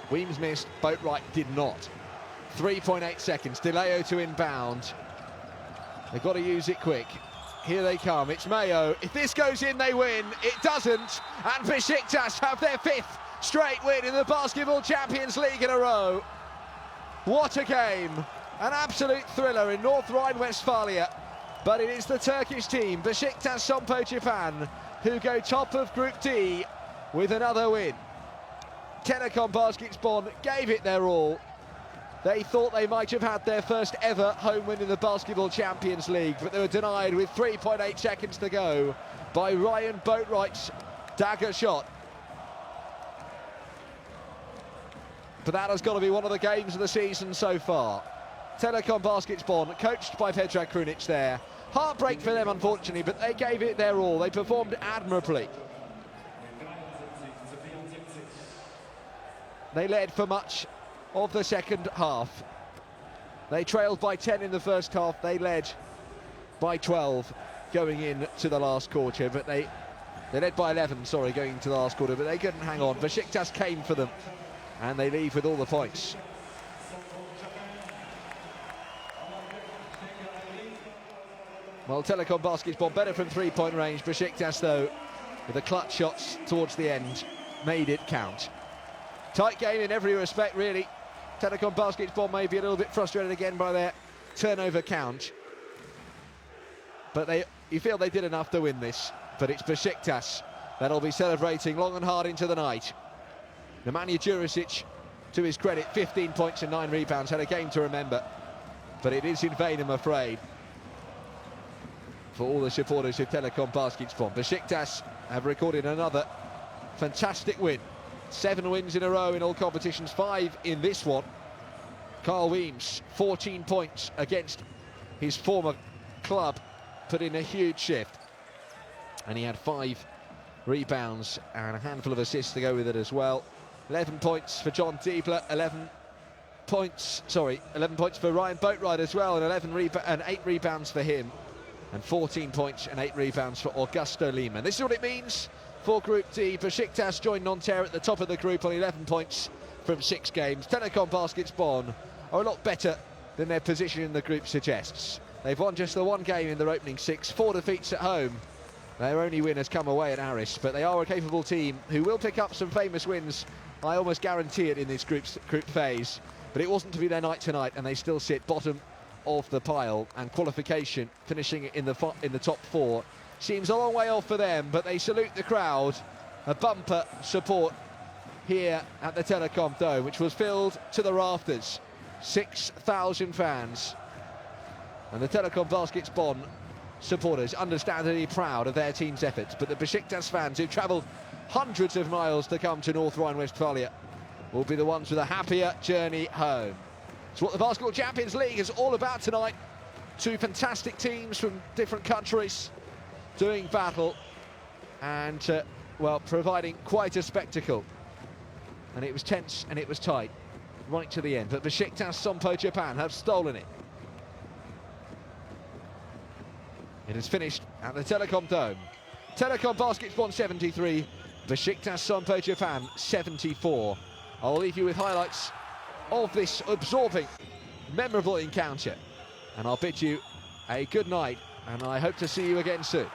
Weems missed, Boatwright did not. 3.8 seconds, DeLeo to inbound. They've got to use it quick. Here they come, it's Mayo. If this goes in, they win. It doesn't, and Besiktas have their 5th straight win in the Basketball Champions League in a row. What a game. An absolute thriller in North Rhine-Westphalia. But it is the Turkish team, Besiktas Sompo Japan, who go top of Group D with another win. Telekom Basketball gave it their all. They thought they might have had their first ever home win in the Basketball Champions League, but they were denied with 3.8 seconds to go by Ryan Boatwright's dagger shot. But that has got to be one of the games of the season so far. Telekom Basketball, coached by Petra Krunic there. Heartbreak for them, unfortunately, but they gave it their all. They performed admirably. They led for much of the second half. They trailed by 10 in the first half. They led by 12 going into the last quarter, but they led by 11, sorry, going into the last quarter, but they couldn't hang on. Besiktas came for them, and they leave with all the points. Well, Telekom Basketball better from three-point range. Besiktas, though, with the clutch shots towards the end, made it count. Tight game in every respect, really. Telekom Basketball may be a little bit frustrated again by their turnover count, but you feel they did enough to win this. But it's Besiktas that'll be celebrating long and hard into the night. Nemanja Jurisic, to his credit, 15 points and 9 rebounds, had a game to remember, but it is in vain, I'm afraid, for all the supporters of Telekom Basketball. Besiktas have recorded another fantastic win. 7 wins in a row in all competitions, 5 in this one. Carl Weems, 14 points against his former club, put in a huge shift. And he had 5 rebounds and a handful of assists to go with it as well. 11 points for John Diebler, 11 points for Ryan Boatwright as well, and 8 rebounds for him. And 14 points and 8 rebounds for Augusto Lehmann. This is what it means for Group D. Besiktas joined Nanterre at the top of the group on 11 points from 6 games. Telekom Basketball are a lot better than their position in the group suggests. They've won just the one game in their opening 6, 4 defeats at home. Their only win has come away at Aris, but they are a capable team who will pick up some famous wins. I almost guarantee it in this group phase. But it wasn't to be their night tonight, and they still sit bottom of the pile, and qualification, finishing in the top 4, seems a long way off for them, but they salute the crowd. A bumper support here at the Telekom Dome, which was filled to the rafters. 6,000 fans. And the Telekom Basketball supporters understandably proud of their team's efforts, but the Besiktas fans who've travelled hundreds of miles to come to North Rhine-Westphalia will be the ones with a happier journey home. It's what the Basketball Champions League is all about tonight. 2 fantastic teams from different countries doing battle and, well, providing quite a spectacle. And it was tense and it was tight right to the end. But Besiktas Sompo Japan have stolen it. It is finished at the Telekom Dome. Telekom Basketball 73, Besiktas Sompo Japan 74. I'll leave you with highlights of this absorbing, memorable encounter. And I'll bid you a good night, and I hope to see you again soon.